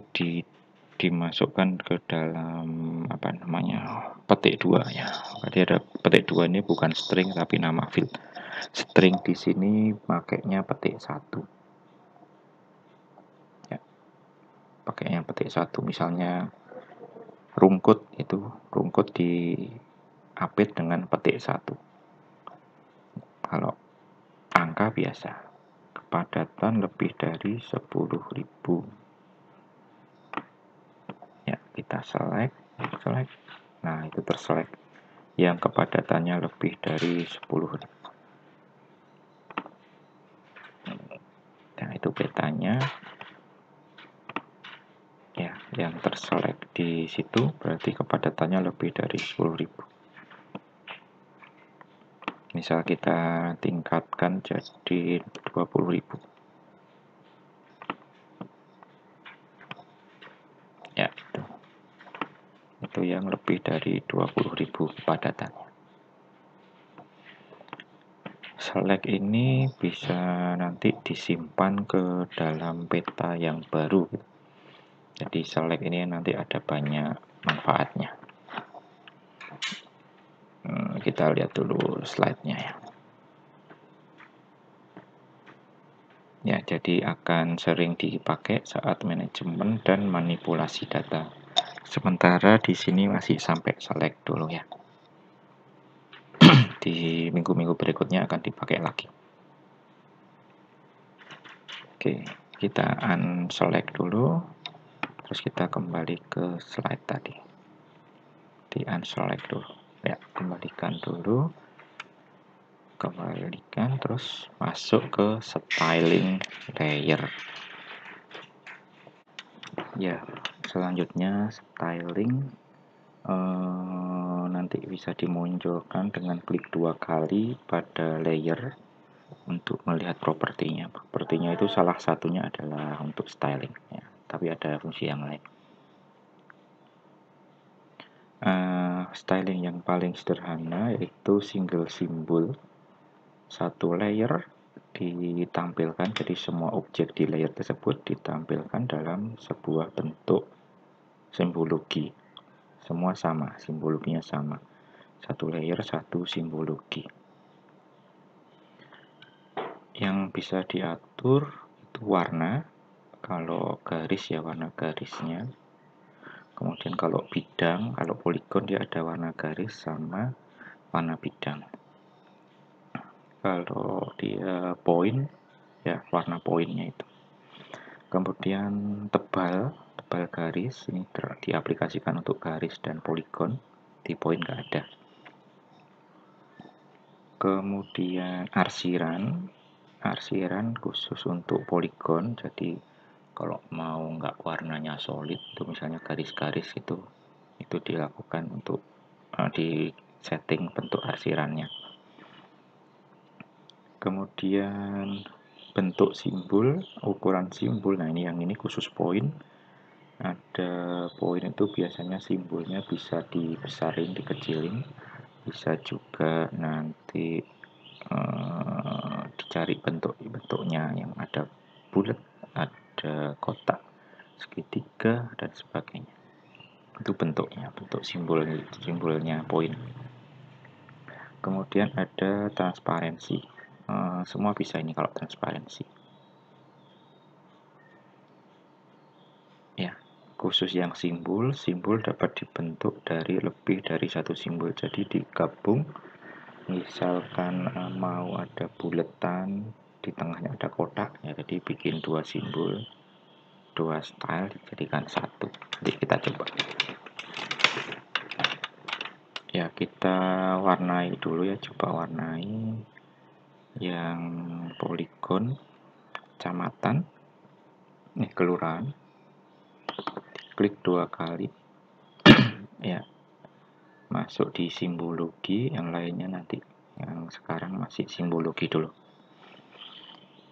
dimasukkan ke dalam apa namanya, petik 2 ya. Jadi ada petik 2 ini bukan string tapi nama field. String di sini pakainya petik 1. Ya. Pakainya petik 1, misalnya rungkut, itu rungkut di update dengan petik 1. Kalau angka biasa, kepadatan lebih dari 10.000. Ya, kita select. Nah, itu terselect yang kepadatannya lebih dari 10.000. Nah, itu petanya. Ya, yang terselect di situ berarti kepadatannya lebih dari 10.000. Misal kita tingkatkan jadi 20.000. Ya, itu yang lebih dari 20.000 kepadatannya. Select ini bisa nanti disimpan ke dalam peta yang baru. Jadi select ini nanti ada banyak manfaatnya. Kita lihat dulu slide-nya ya. Ya, jadi akan sering dipakai saat manajemen dan manipulasi data. Sementara di sini masih sampai select dulu ya. Di minggu-minggu berikutnya akan dipakai lagi. Oke, kita unselect dulu. Terus kita kembali ke slide tadi. Di unselect dulu. Ya, kembalikan dulu. Kembalikan, terus masuk ke styling layer. Ya, selanjutnya styling nanti bisa dimunculkan dengan klik 2 kali pada layer untuk melihat propertinya. Propertinya itu salah satunya adalah untuk styling ya, tapi ada fungsi yang lain. Styling yang paling sederhana yaitu single simbol. Satu layer ditampilkan, jadi semua objek di layer tersebut ditampilkan dalam sebuah bentuk simbologi. Semua sama, simbologinya sama. Satu layer, satu simbologi. Yang bisa diatur itu warna. Kalau garis ya warna garisnya. Kemudian kalau bidang, kalau poligon dia ada warna garis sama warna bidang. Kalau dia poin, ya warna poinnya itu. Kemudian tebal garis, ini diaplikasikan untuk garis dan poligon, di poin nggak ada. Kemudian arsiran khusus untuk poligon, jadi kalau mau nggak warnanya solid, itu misalnya garis-garis itu dilakukan untuk di setting bentuk arsirannya. Kemudian bentuk simbol, ukuran simbol. Nah, ini khusus poin. Ada poin itu biasanya simbolnya bisa dibesarin, dikecilin. Bisa juga nanti dicari bentuknya yang ada bulat, ada kotak, segitiga dan sebagainya. Itu bentuknya, bentuk simbolnya poin. Kemudian ada transparansi. Semua bisa ini kalau transparansi. Ya, khusus yang simbol dapat dibentuk dari lebih dari satu simbol. Jadi digabung, misalkan mau ada buletan, di tengahnya ada kotak, ya jadi bikin dua simbol, dua style dijadikan satu. Jadi kita coba. Ya, kita warnai dulu ya, coba warnai yang poligon kecamatan, kelurahan. Klik 2 kali. Ya, masuk di simbologi, yang lainnya nanti. Yang sekarang masih simbologi dulu.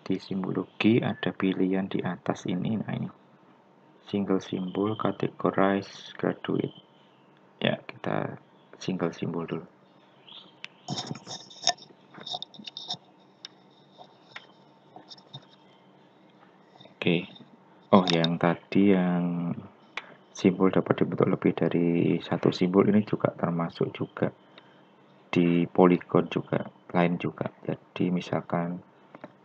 Di simbologi ada pilihan di atas ini. Nah, ini single symbol categorize graduate. Ya, kita single symbol dulu. Oke. Oh, yang tadi yang simbol dapat dibentuk lebih dari satu simbol ini juga termasuk juga di polygon juga, lain juga. Jadi misalkan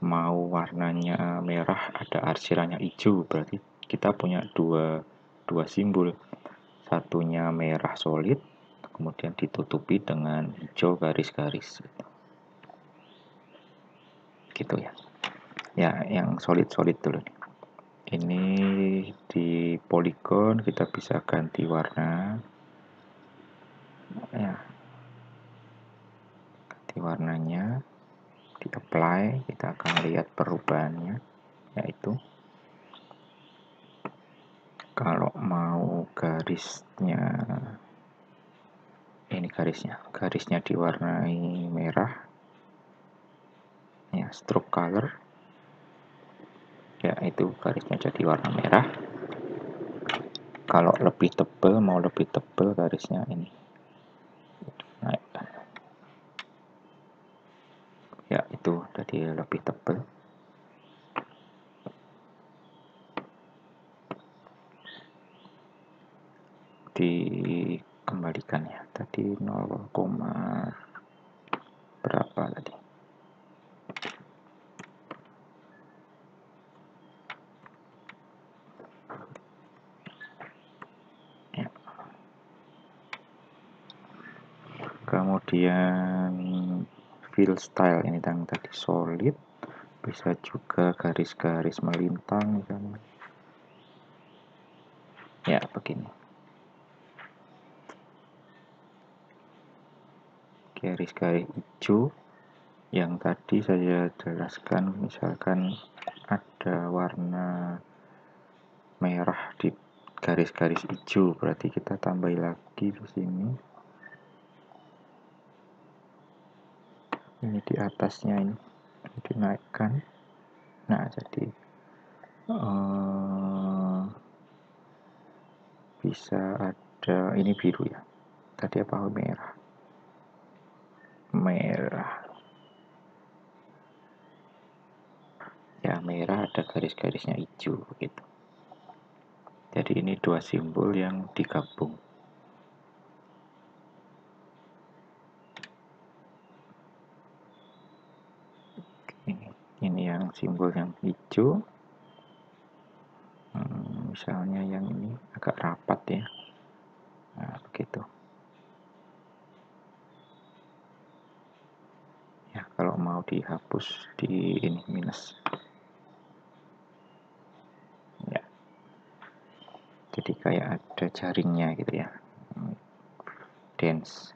mau warnanya merah, ada arsirannya hijau, berarti kita punya dua simbol. Satunya merah solid, kemudian ditutupi dengan hijau garis-garis. Gitu ya. Ya, yang solid-solid dulu nih. Ini di polygon kita bisa ganti warna. Ya, ganti warnanya, di apply, kita akan lihat perubahannya, yaitu kalau mau garisnya, ini garisnya diwarnai merah, ya, stroke color, ya, itu garisnya jadi warna merah. Kalau lebih tebal, mau lebih tebal garisnya ini naikkan, ya, itu jadi lebih tebal. Dikembalikan ya, tadi 0, berapa tadi. Ya. Kemudian fill style ini yang tadi solid, bisa juga garis-garis melintang misalnya. Ya, begini. Garis-garis hijau yang tadi saya jelaskan, misalkan ada warna merah di garis-garis hijau, berarti kita tambah lagi di sini. Ini di atasnya ini dinaikkan. Nah, jadi bisa ada ini biru ya. Tadi apa? Merah. Ya, merah ada garis-garisnya hijau begitu. Jadi ini dua simbol yang digabung. Ini yang simbol yang hijau. Misalnya yang ini agak rapat ya. Nah, begitu. Ya, kalau mau dihapus di ini minus. Ya. Jadi kayak ada jaringnya gitu ya. Dance.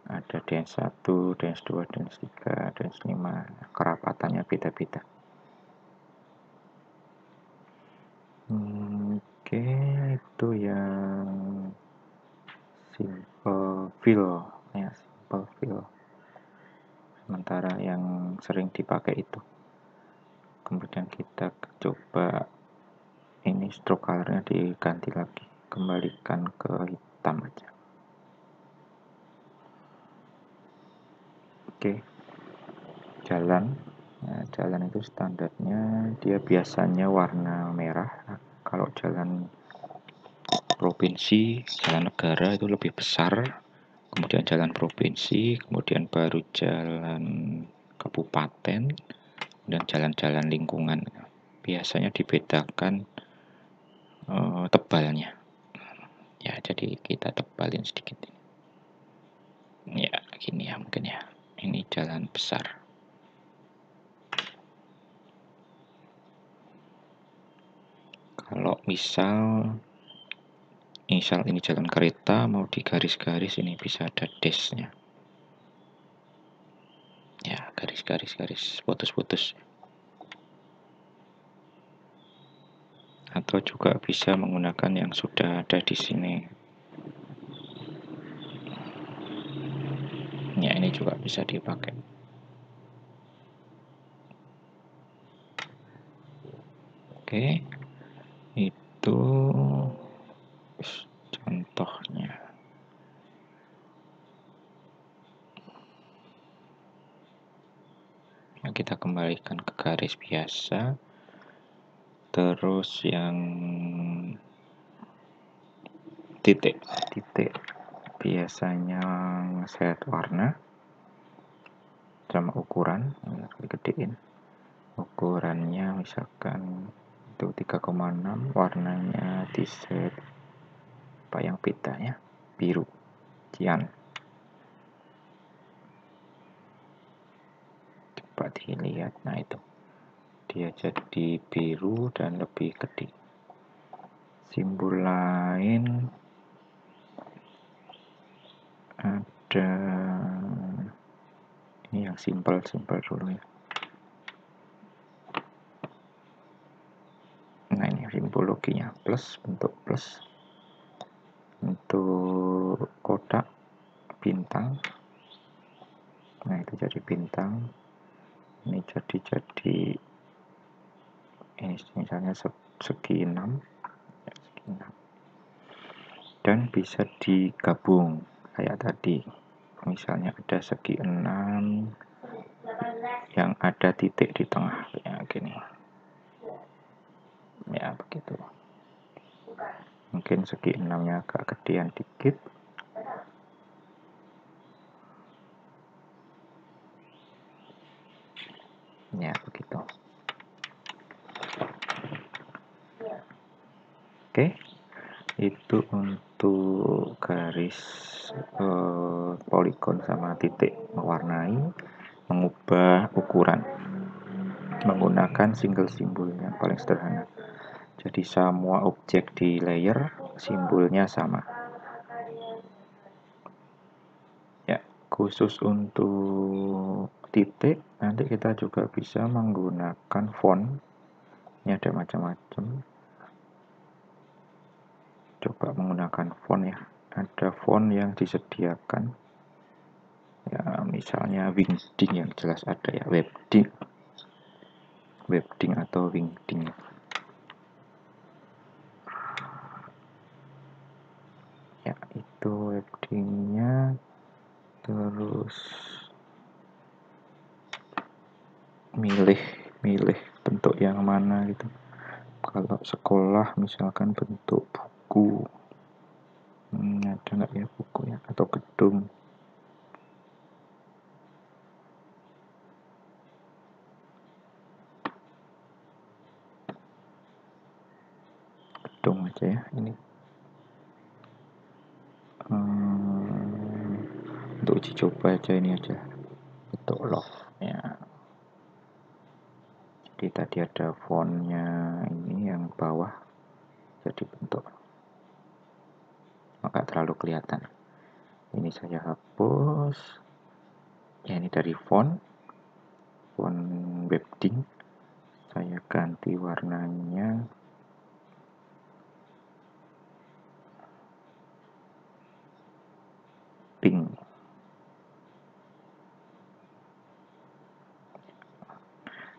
Ada dance 1, dance 2, dance 3, dance 5. Kerapatannya beda-beda. Oke, itu yang simple fill ya, simple fill. Sementara yang sering dipakai itu. Kemudian kita coba ini stroke colornya diganti lagi, kembalikan ke hitam aja. Oke, jalan. Nah, jalan itu standarnya dia biasanya warna merah. Kalau jalan provinsi, jalan negara itu lebih besar. Kemudian jalan provinsi, kemudian baru jalan kabupaten, dan jalan-jalan lingkungan. Biasanya dibedakan tebalnya. Ya, jadi kita tebalin sedikit. Ya, gini ya mungkin ya. Ini jalan besar. Kalau misal misal ini jalan kereta mau di garis-garis, ini bisa ada dashnya ya, garis-garis putus-putus. Atau juga bisa menggunakan yang sudah ada di sini ya, ini juga bisa dipakai. Oke, itu contohnya. Yang kita kembalikan ke garis biasa. Terus yang titik biasanya set warna sama ukuran, digedein. Ukurannya misalkan itu 3,6, warnanya di set apa yang bedanya, biru cian. Coba dilihat, nah itu dia jadi biru dan lebih gede. Simbol lain ada ini yang simple dulu ya. Nah ini simbologinya plus, bentuk plus, untuk kotak bintang. Nah itu jadi bintang, ini jadi ini misalnya segi 6 dan bisa digabung kayak tadi, misalnya ada segi 6 yang ada titik di tengah kayak gini ya, begitu. Mungkin segi 6 nya agak gedean dikit ya, begitu. Oke, itu untuk garis poligon sama titik, mewarnai, mengubah ukuran menggunakan single simbol yang paling sederhana. Jadi semua objek di layer simbolnya sama ya. Khusus untuk titik nanti kita juga bisa menggunakan font. Ini ada macam-macam, coba menggunakan font ya. Ada font yang disediakan ya, misalnya Wingding yang jelas ada ya, Webding atau Wingding ya, itu Webdingnya. Terus milih bentuk yang mana gitu. Kalau sekolah misalkan bentuk buku, ada nggak ya buku ya, atau gedung. Gedung aja ya ini. Untuk uji coba aja ini aja, bentuk love ya. Jadi tadi ada fontnya, ini yang bawah jadi bentuk, maka terlalu kelihatan. Ini saya hapus ya, ini dari font Webding, saya ganti warnanya pink.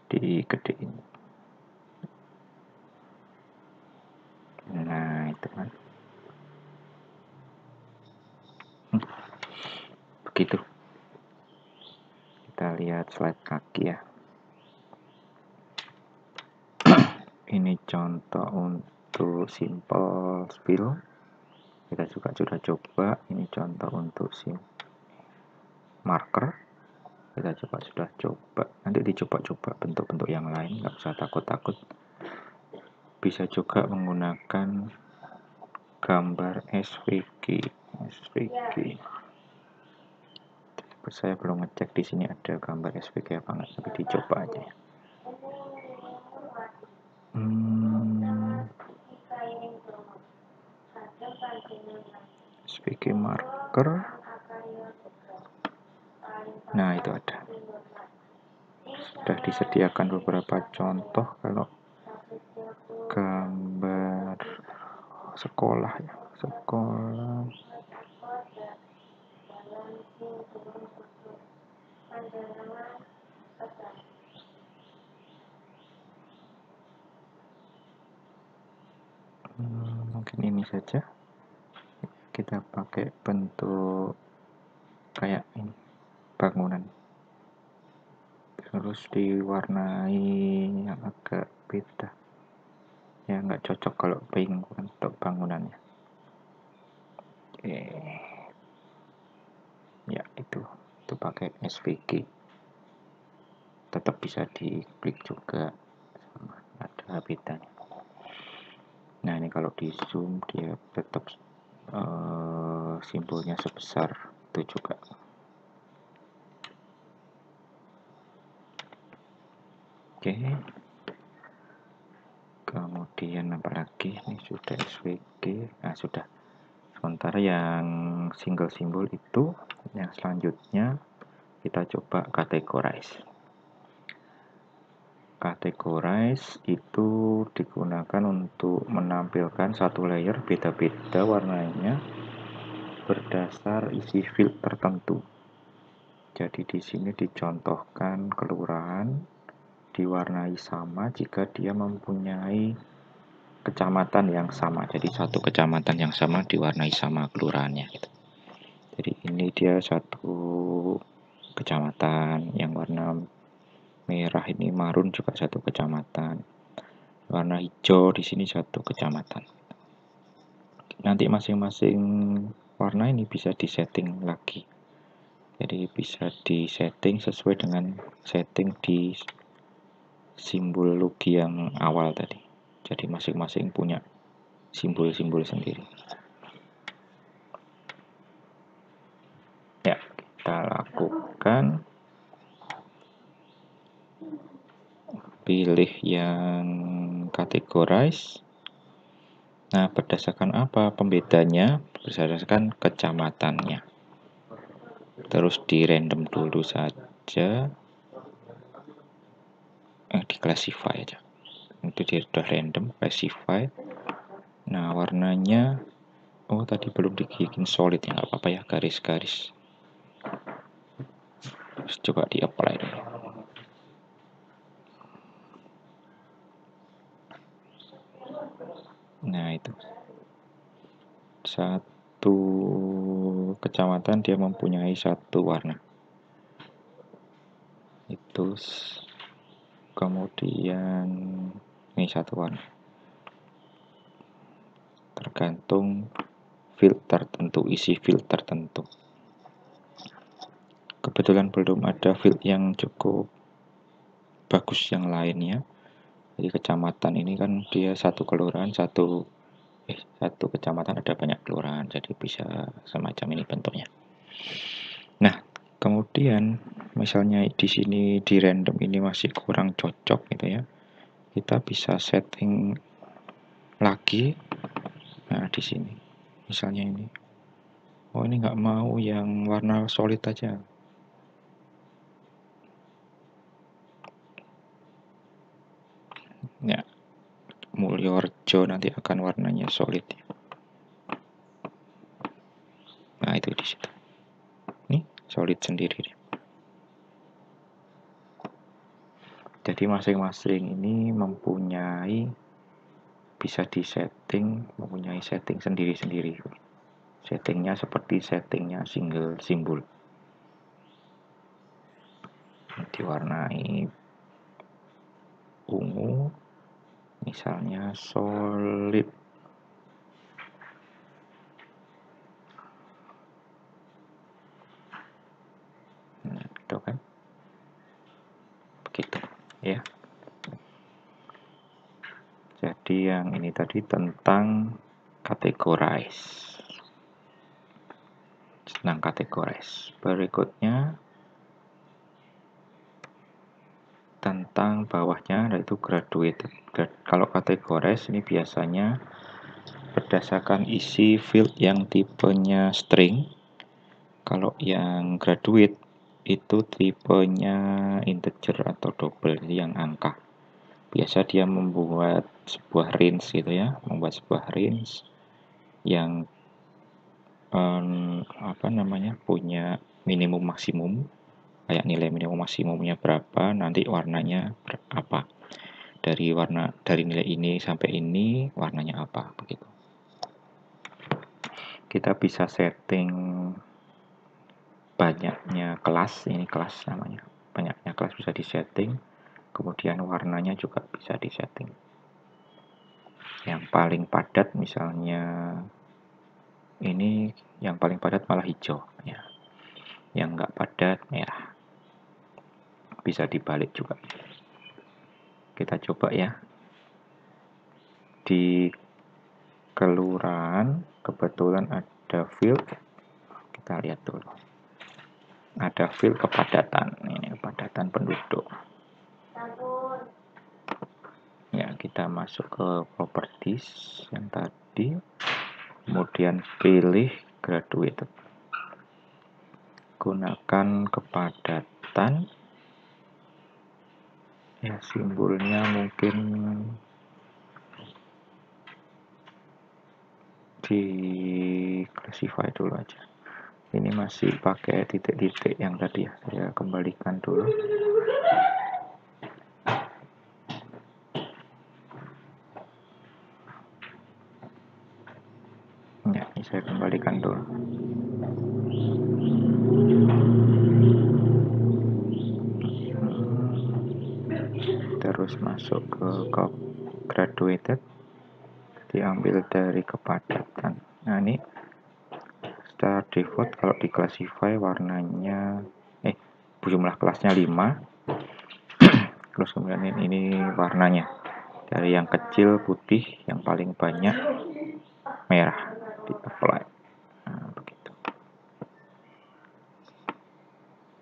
Digedein. Nah itu kan begitu. Kita lihat slide kaki ya. Ini contoh untuk simple spill, kita juga sudah coba. Ini contoh untuk marker, kita juga sudah coba. Nanti dicoba-coba bentuk-bentuk yang lain, nggak usah takut-takut. Bisa juga menggunakan gambar SVG. Saya belum ngecek di sini ada gambar SVG apa nggak, tapi dicoba aja ya. SVG marker. Nah, itu ada. Sudah disediakan beberapa contoh kalau gambar sekolah ya. Sekolah. Mungkin ini saja. Kita pakai bentuk kayak ini, bangunan. Terus diwarnai yang agak beda. Ya nggak cocok kalau pink untuk bangunannya. Oke. Ya itu pakai SVG. Tetap bisa diklik juga, ada bedanya. Nah ini kalau di zoom dia tetap simbolnya sebesar itu juga. Oke. Kemudian apa lagi? Ini sudah SVG. Nah sudah. Sementara yang single simbol itu, yang selanjutnya kita coba categorize. Categorize itu digunakan untuk menampilkan satu layer beda-beda warnanya berdasar isi field tertentu. Jadi di sini dicontohkan kelurahan diwarnai sama jika dia mempunyai kecamatan yang sama. Jadi satu kecamatan yang sama diwarnai sama kelurahannya. Gitu. Jadi ini dia satu kecamatan yang warna merah ini marun juga satu kecamatan. Warna hijau di sini satu kecamatan. Nanti masing-masing warna ini bisa disetting lagi. Jadi bisa disetting sesuai dengan setting di simbol logi yang awal tadi. Jadi masing-masing punya simbol-simbol sendiri. Ya, kita lakukan. Pilih yang categorize. Nah, berdasarkan apa pembedanya? Berdasarkan kecamatannya. Terus di random dulu saja. Di classify aja. Itu dia sudah random, classify. Nah, warnanya tadi belum dibikin solid ya, nggak apa-apa ya, garis-garis. Terus coba di apply dulu. Nah, itu. Satu kecamatan dia mempunyai satu warna. Itu kemudian ini satu warna. Tergantung filter tertentu, isi filter tertentu. Kebetulan belum ada field yang cukup bagus yang lainnya. Jadi kecamatan ini kan dia satu kelurahan, satu kecamatan ada banyak kelurahan, jadi bisa semacam ini bentuknya. Nah, kemudian misalnya di sini di random ini masih kurang cocok gitu ya. Kita bisa setting lagi. Nah, di sini misalnya ini. Ini nggak mau yang warna solid aja. Ya, Mulyorejo nanti akan warnanya solid. Nah, itu di situ. Nih, solid sendiri. Jadi masing-masing ini bisa disetting, mempunyai setting sendiri-sendiri. Settingnya seperti settingnya single simbol. Diwarnai ungu, misalnya solid. Nah, itu kan. Begitu, ya. Jadi yang ini tadi tentang categorize. Tentang categorize. Berikutnya tentang bawahnya yaitu graduated. Kalau categorize ini biasanya berdasarkan isi field yang tipenya string. Kalau yang graduate itu tipenya integer atau double, jadi yang angka. Biasa dia membuat sebuah range gitu ya, membuat sebuah range yang punya minimum maksimum, kayak nilai minimum maksimumnya berapa, nanti warnanya apa. Dari nilai ini sampai ini warnanya apa, begitu. Kita bisa setting banyaknya kelas, ini kelas namanya. Banyaknya kelas bisa disetting, kemudian warnanya juga bisa disetting. Yang paling padat misalnya ini, yang paling padat malah hijau ya. Yang enggak padat merah. Bisa dibalik juga. Kita coba ya. Di kelurahan kebetulan ada field, kita lihat dulu. Ada field kepadatan, ini kepadatan penduduk. Ya, kita masuk ke properties yang tadi, kemudian pilih graduated. Gunakan kepadatan. Ya, simbolnya mungkin di classify dulu aja. Ini masih pakai titik-titik yang tadi ya, saya kembalikan dulu. Ya, ini saya kembalikan dulu. Terus masuk ke graduated, diambil dari kepadatan. Nah, ini secara default kalau di classify warnanya jumlah kelasnya 5. Terus kemudian ini warnanya dari yang kecil putih, yang paling banyak merah, di apply. Nah, begitu.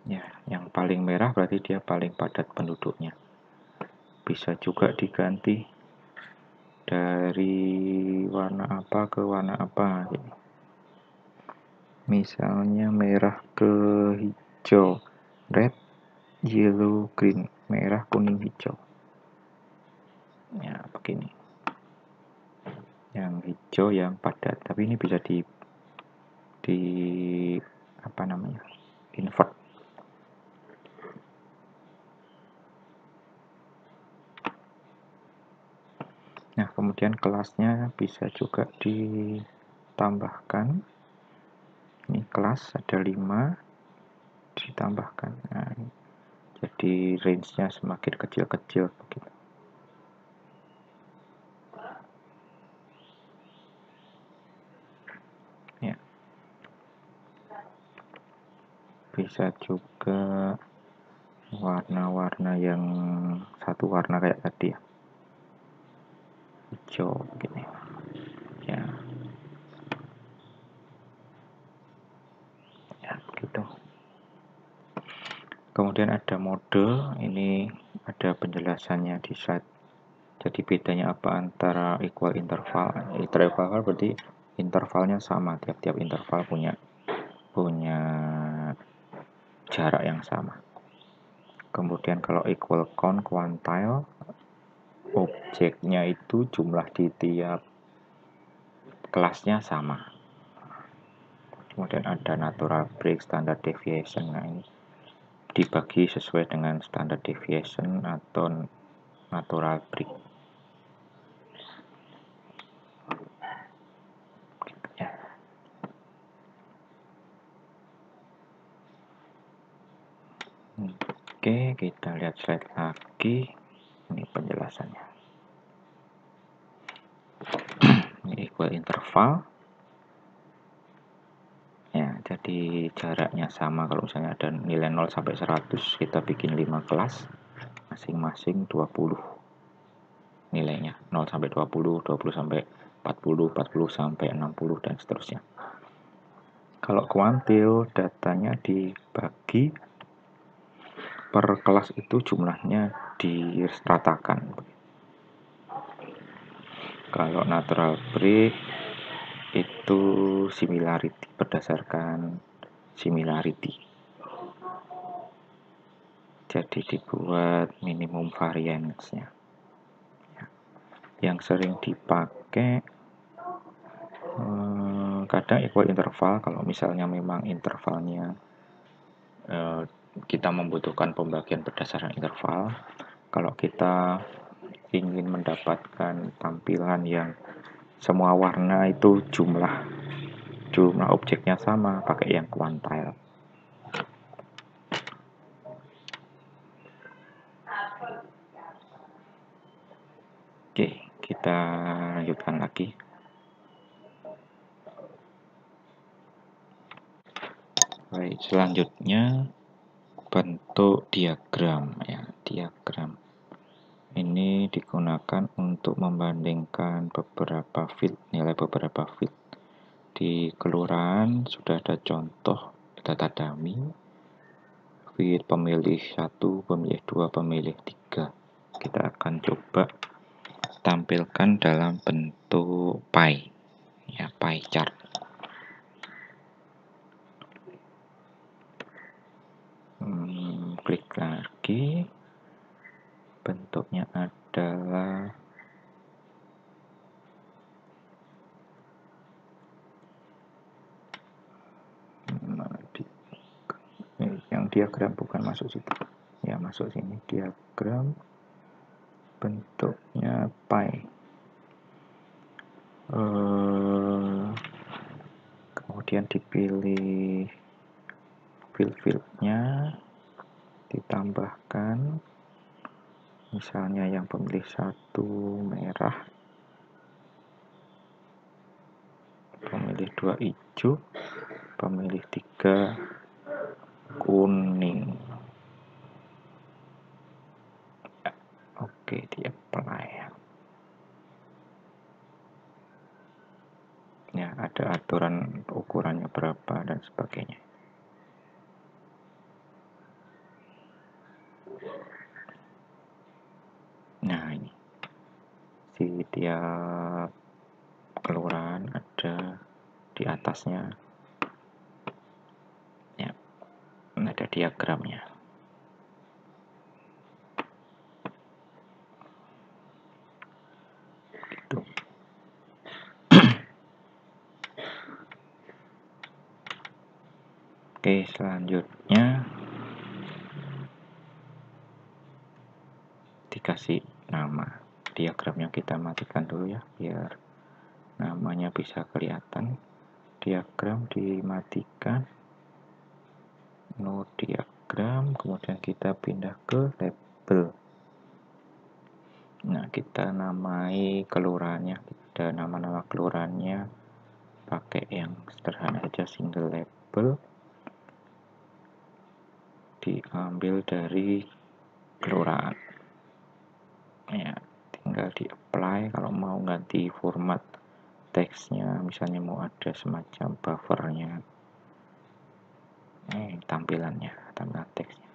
Ya, yang paling merah berarti dia paling padat penduduknya. Bisa juga diganti dari warna apa ke warna apa gitu. Misalnya merah ke hijau, red, yellow, green, merah, kuning, hijau. Ya, begini. Yang hijau yang padat, tapi ini bisa di invert. Nah, kemudian kelasnya bisa juga ditambahkan. Ini kelas ada 5, ditambahkan. Nah, jadi range-nya semakin kecil-kecil begitu. Ya. Bisa juga warna-warna yang satu warna kayak tadi ya. Hijau gini. Ya. Ya, begitu. Kemudian ada mode, ini ada penjelasannya di slide. Jadi bedanya apa antara equal interval? Interval berarti intervalnya sama, tiap-tiap interval punya jarak yang sama. Kemudian kalau equal count quantile, objeknya itu jumlah di tiap kelasnya sama. Kemudian ada natural break, standard deviation. Nah, ini dibagi sesuai dengan standard deviation atau natural break. Ya. Oke, kita lihat slide lagi. Ini penjelasannya. Ini equal interval. Ya, jadi jaraknya sama. Kalau misalnya ada nilai 0 sampai 100, kita bikin 5 kelas, masing-masing 20 nilainya. 0 sampai 20, 20 sampai 40, 40 sampai 60, dan seterusnya. Kalau kuantil, datanya dibagi per kelas itu jumlahnya diratakan. Kalau natural break itu similarity, berdasarkan similarity. Jadi dibuat minimum variance-nya. Yang sering dipakai kadang equal interval, kalau misalnya memang intervalnya kita membutuhkan pembagian berdasarkan interval. Kalau kita ingin mendapatkan tampilan yang semua warna itu jumlah objeknya sama, pakai yang quantile. Oke, kita lanjutkan lagi. Baik, selanjutnya bentuk diagram ya. Diagram ini digunakan untuk membandingkan beberapa field, nilai beberapa field. Di kelurahan sudah ada contoh data dummy, field pemilih 1, pemilih 2, pemilih 3. Kita akan coba tampilkan dalam bentuk pie, ya, pie chart. Klik lagi, bentuknya adalah yang diagram, bukan masuk situ ya, masuk sini, diagram bentuknya pie. Kemudian dipilih field-fieldnya, ditambahkan misalnya yang pemilih 1 merah, pemilih 2 hijau, pemilih 3 kuning. Oke, di apply. Ya, ada aturan ukurannya berapa dan sebagainya. Nah, ini si tiap kelurahan ada di atasnya ya, ada diagramnya. Gitu. Oke, selanjutnya dikasih nama. Diagramnya kita matikan dulu ya, biar namanya bisa kelihatan. Diagram dimatikan, no diagram, kemudian kita pindah ke label. Nah, kita namai kelurahannya, ada nama-nama kelurahannya pakai yang sederhana aja, single label, diambil dari kelurahan ya, tinggal di apply. Kalau mau ganti format teksnya, misalnya mau ada semacam buffernya, tampilan teksnya,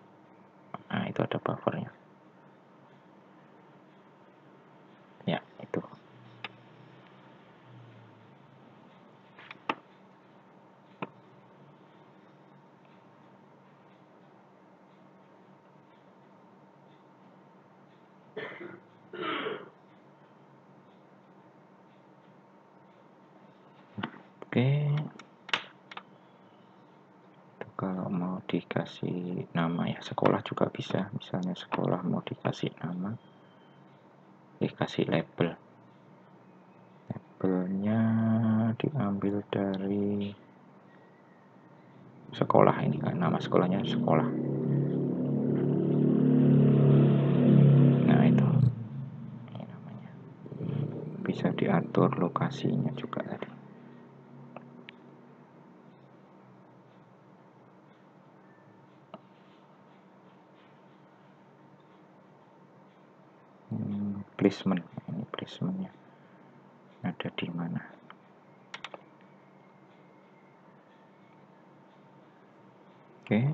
nah itu ada buffernya ya, itu. Oke, kalau mau dikasih nama ya, sekolah juga bisa, misalnya sekolah mau dikasih nama, dikasih label. Labelnya diambil dari sekolah, ini kan nama sekolahnya sekolah. Nah, itu ini namanya. Bisa diatur lokasinya juga tadi. Placement, ini placementnya ada di mana. Oke,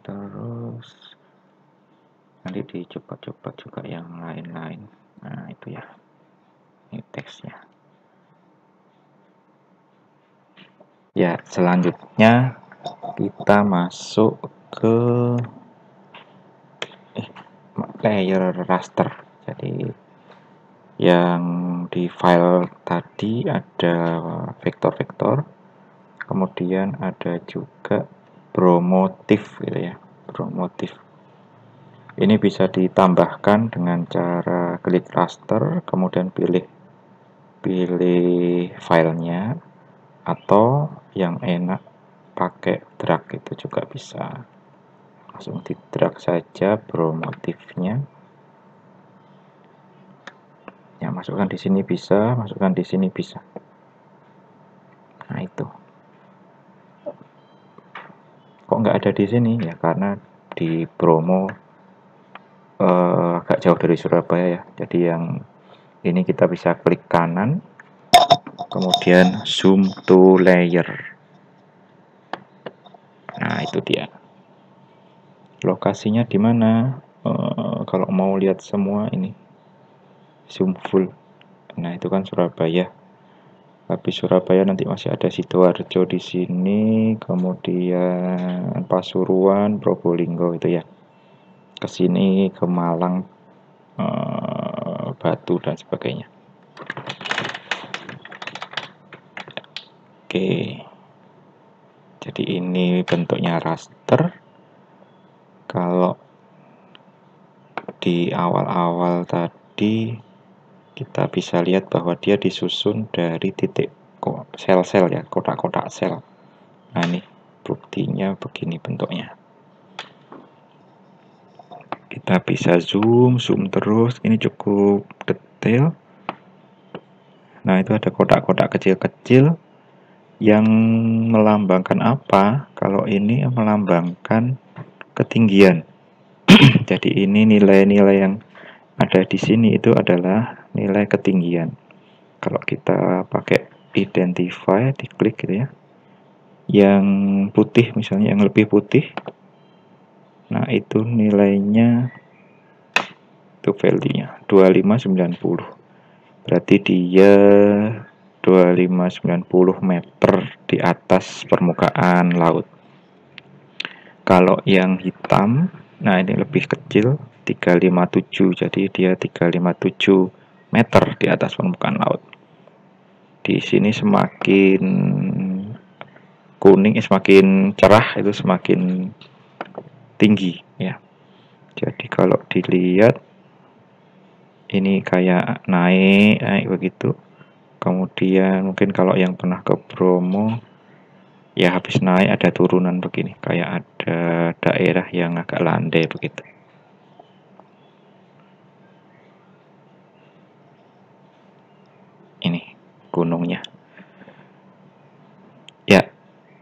terus nanti dicoba-coba juga yang lain-lain. Nah itu ya, ini teksnya. Ya, selanjutnya kita masuk ke layer raster. Jadi yang di file tadi ada vektor-vektor, kemudian ada juga bromotif gitu ya, bromotif. Ini bisa ditambahkan dengan cara klik raster, kemudian pilih filenya, atau yang enak pakai drag itu juga bisa. Langsung di drag saja bromotifnya. Ya, masukkan di sini bisa, masukkan di sini bisa. Nah itu. Kok nggak ada di sini? Ya karena di promo agak jauh dari Surabaya ya. Jadi yang ini kita bisa klik kanan, kemudian zoom to layer. Nah itu dia. Lokasinya di mana? Kalau mau lihat semua ini zoom full. Nah itu kan Surabaya. Habis Surabaya nanti masih ada Sidoarjo di sini, kemudian Pasuruan, Probolinggo itu ya. Ke sini ke Malang, Batu dan sebagainya. Oke. Jadi ini bentuknya raster. Kalau di awal-awal tadi kita bisa lihat bahwa dia disusun dari titik sel-sel ya, kotak-kotak sel. Nah ini buktinya begini bentuknya. Kita bisa zoom terus. Ini cukup detail. Nah itu ada kotak-kotak kecil-kecil yang melambangkan apa? Kalau ini melambangkan ketinggian. Jadi ini nilai-nilai yang ada di sini itu adalah nilai ketinggian. Kalau kita pakai identify, diklik gitu ya. Yang putih misalnya, yang lebih putih. Nah, itu nilainya, itu value-nya 2590. Berarti dia 2590 meter di atas permukaan laut. Kalau yang hitam, nah ini lebih kecil, 357. Jadi dia 357 meter di atas permukaan laut. Di sini semakin kuning, semakin cerah itu semakin tinggi ya. Jadi kalau dilihat ini kayak naik begitu. Kemudian mungkin kalau yang pernah ke Bromo ya habis naik ada turunan begini, kayak ada daerah yang agak landai begitu. Ini gunungnya. Ya,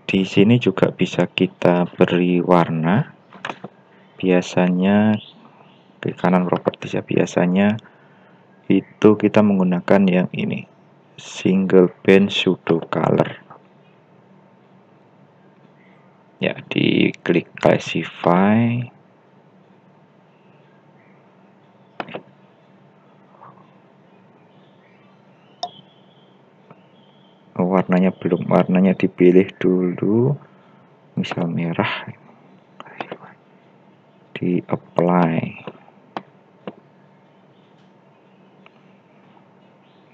di sini juga bisa kita beri warna. Biasanya di kanan properties ya, biasanya itu kita menggunakan yang ini, single band pseudo color. Ya, diklik classify. Warnanya belum, warnanya dipilih dulu, misal merah, di apply.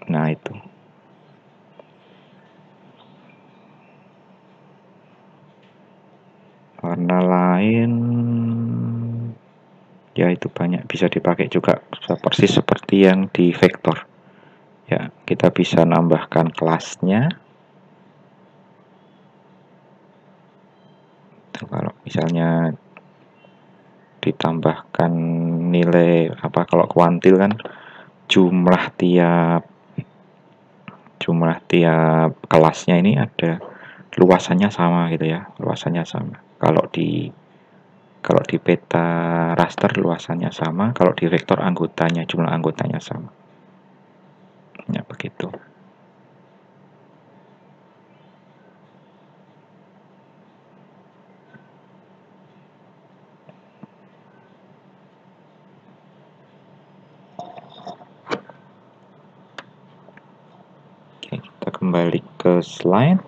Nah itu warna lain ya, itu banyak bisa dipakai juga persis seperti yang di vektor ya. Kita bisa nambahkan kelasnya. Kalau misalnya ditambahkan nilai apa, kalau kuantil kan jumlah tiap kelasnya ini ada luasannya sama gitu ya, luasannya sama. Kalau di peta raster luasannya sama, kalau di vektor anggotanya, jumlah anggotanya sama. Ya begitu. Kita kembali ke slide.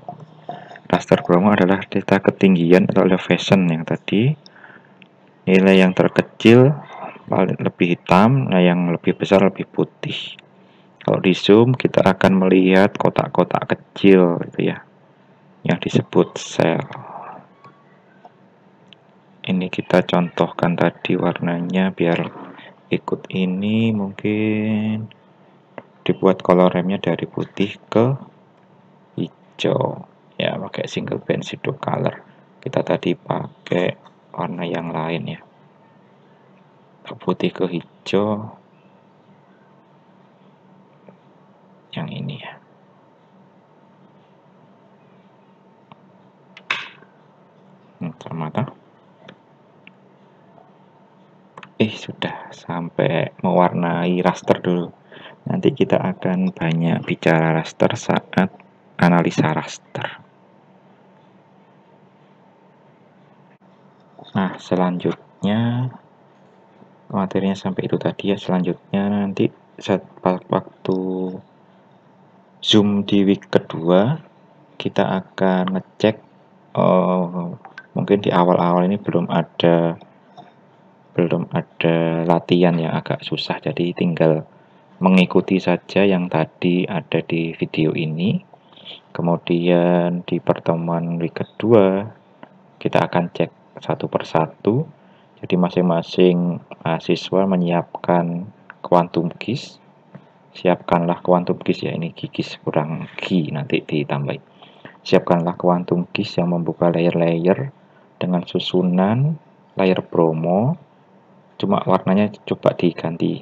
Raster Bromo adalah data ketinggian atau elevation yang tadi. Nilai yang terkecil paling lebih hitam, nah yang lebih besar lebih putih. Kalau di zoom kita akan melihat kotak-kotak kecil gitu ya, yang disebut sel. Ini kita contohkan tadi warnanya biar ikut ini, mungkin dibuat color remnya dari putih ke hijau ya, pakai single band shadow color. Kita tadi pakai warna yang lain ya, putih ke hijau yang ini ya. Mata. Sudah sampai mewarnai raster dulu. Nanti kita akan banyak bicara raster saat analisa raster. Nah, selanjutnya materinya sampai itu tadi ya. Selanjutnya nanti saat waktu zoom di week kedua, kita akan ngecek mungkin di awal-awal ini belum ada latihan yang agak susah, jadi tinggal mengikuti saja yang tadi ada di video ini. Kemudian di pertemuan week kedua kita akan cek satu persatu. Jadi masing-masing mahasiswa menyiapkan quantum GIS. Siapkanlah quantum GIS ya, ini GIS kurang G nanti ditambahin. Siapkanlah quantum GIS yang membuka layer-layer dengan susunan layer Bromo. Cuma warnanya coba diganti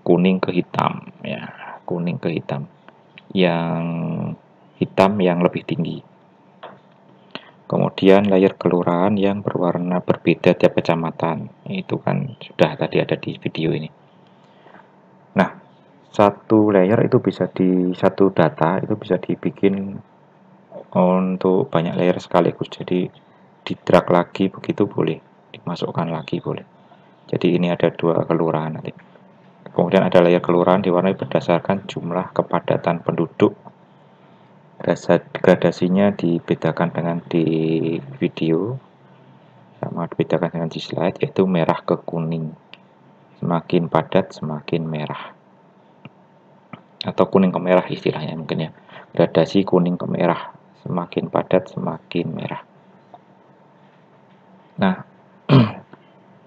kuning ke hitam ya, kuning ke hitam, yang hitam yang lebih tinggi. Kemudian layer kelurahan yang berwarna berbeda tiap kecamatan, itu kan sudah tadi ada di video ini. Nah, satu layer itu bisa di satu data itu bisa dibikin untuk banyak layer sekaligus, jadi di drag lagi begitu boleh, dimasukkan lagi boleh. Jadi ini ada 2 kelurahan nanti. Kemudian ada layer kelurahan diwarnai berdasarkan jumlah kepadatan penduduk. Gradasinya dibedakan dengan di video, sama dibedakan dengan di slide, yaitu merah ke kuning. Semakin padat semakin merah, atau kuning ke merah istilahnya mungkin ya. Gradasi kuning ke merah, semakin padat semakin merah. Nah,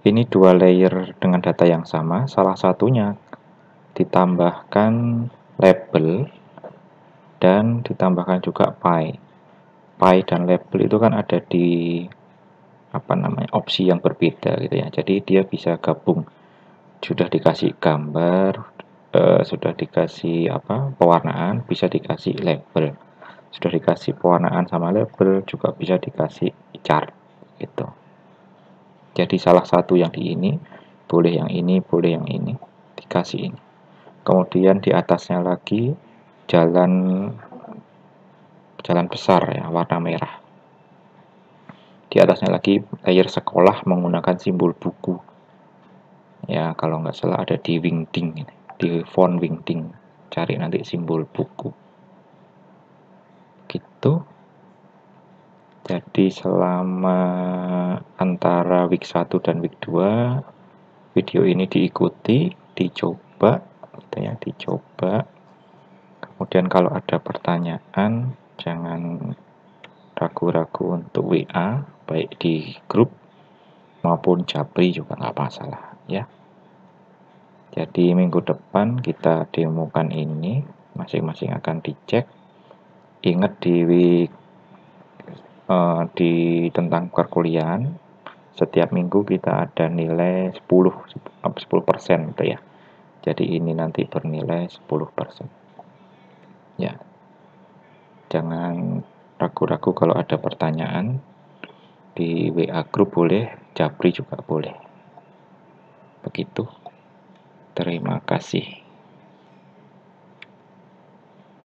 ini 2 layer dengan data yang sama, salah satunya ditambahkan label dan ditambahkan juga pie. Pie dan label itu kan ada di opsi yang berbeda gitu ya. Jadi dia bisa gabung. Sudah dikasih gambar, sudah dikasih pewarnaan, bisa dikasih label. Sudah dikasih pewarnaan sama label, juga bisa dikasih chart gitu. Jadi salah satu yang di ini, boleh yang ini, boleh yang ini, dikasih ini. Kemudian di atasnya lagi jalan besar ya, warna merah. Di atasnya lagi layer sekolah menggunakan simbol buku. Ya, kalau nggak salah ada di Wingding, di font Wingding. Cari nanti simbol buku. Gitu. Jadi selama antara week 1 dan week 2 video ini diikuti, dicoba gitu ya, dicoba. Kemudian kalau ada pertanyaan jangan ragu-ragu untuk WA, baik di grup maupun Japri juga nggak masalah ya. Jadi minggu depan kita demokan ini, masing-masing akan dicek. Ingat di tentang perkuliahan, setiap minggu kita ada nilai 10% gitu ya. Jadi ini nanti bernilai 10%. Ya. Jangan ragu-ragu kalau ada pertanyaan, di WA grup boleh, Japri juga boleh. Begitu. Terima kasih.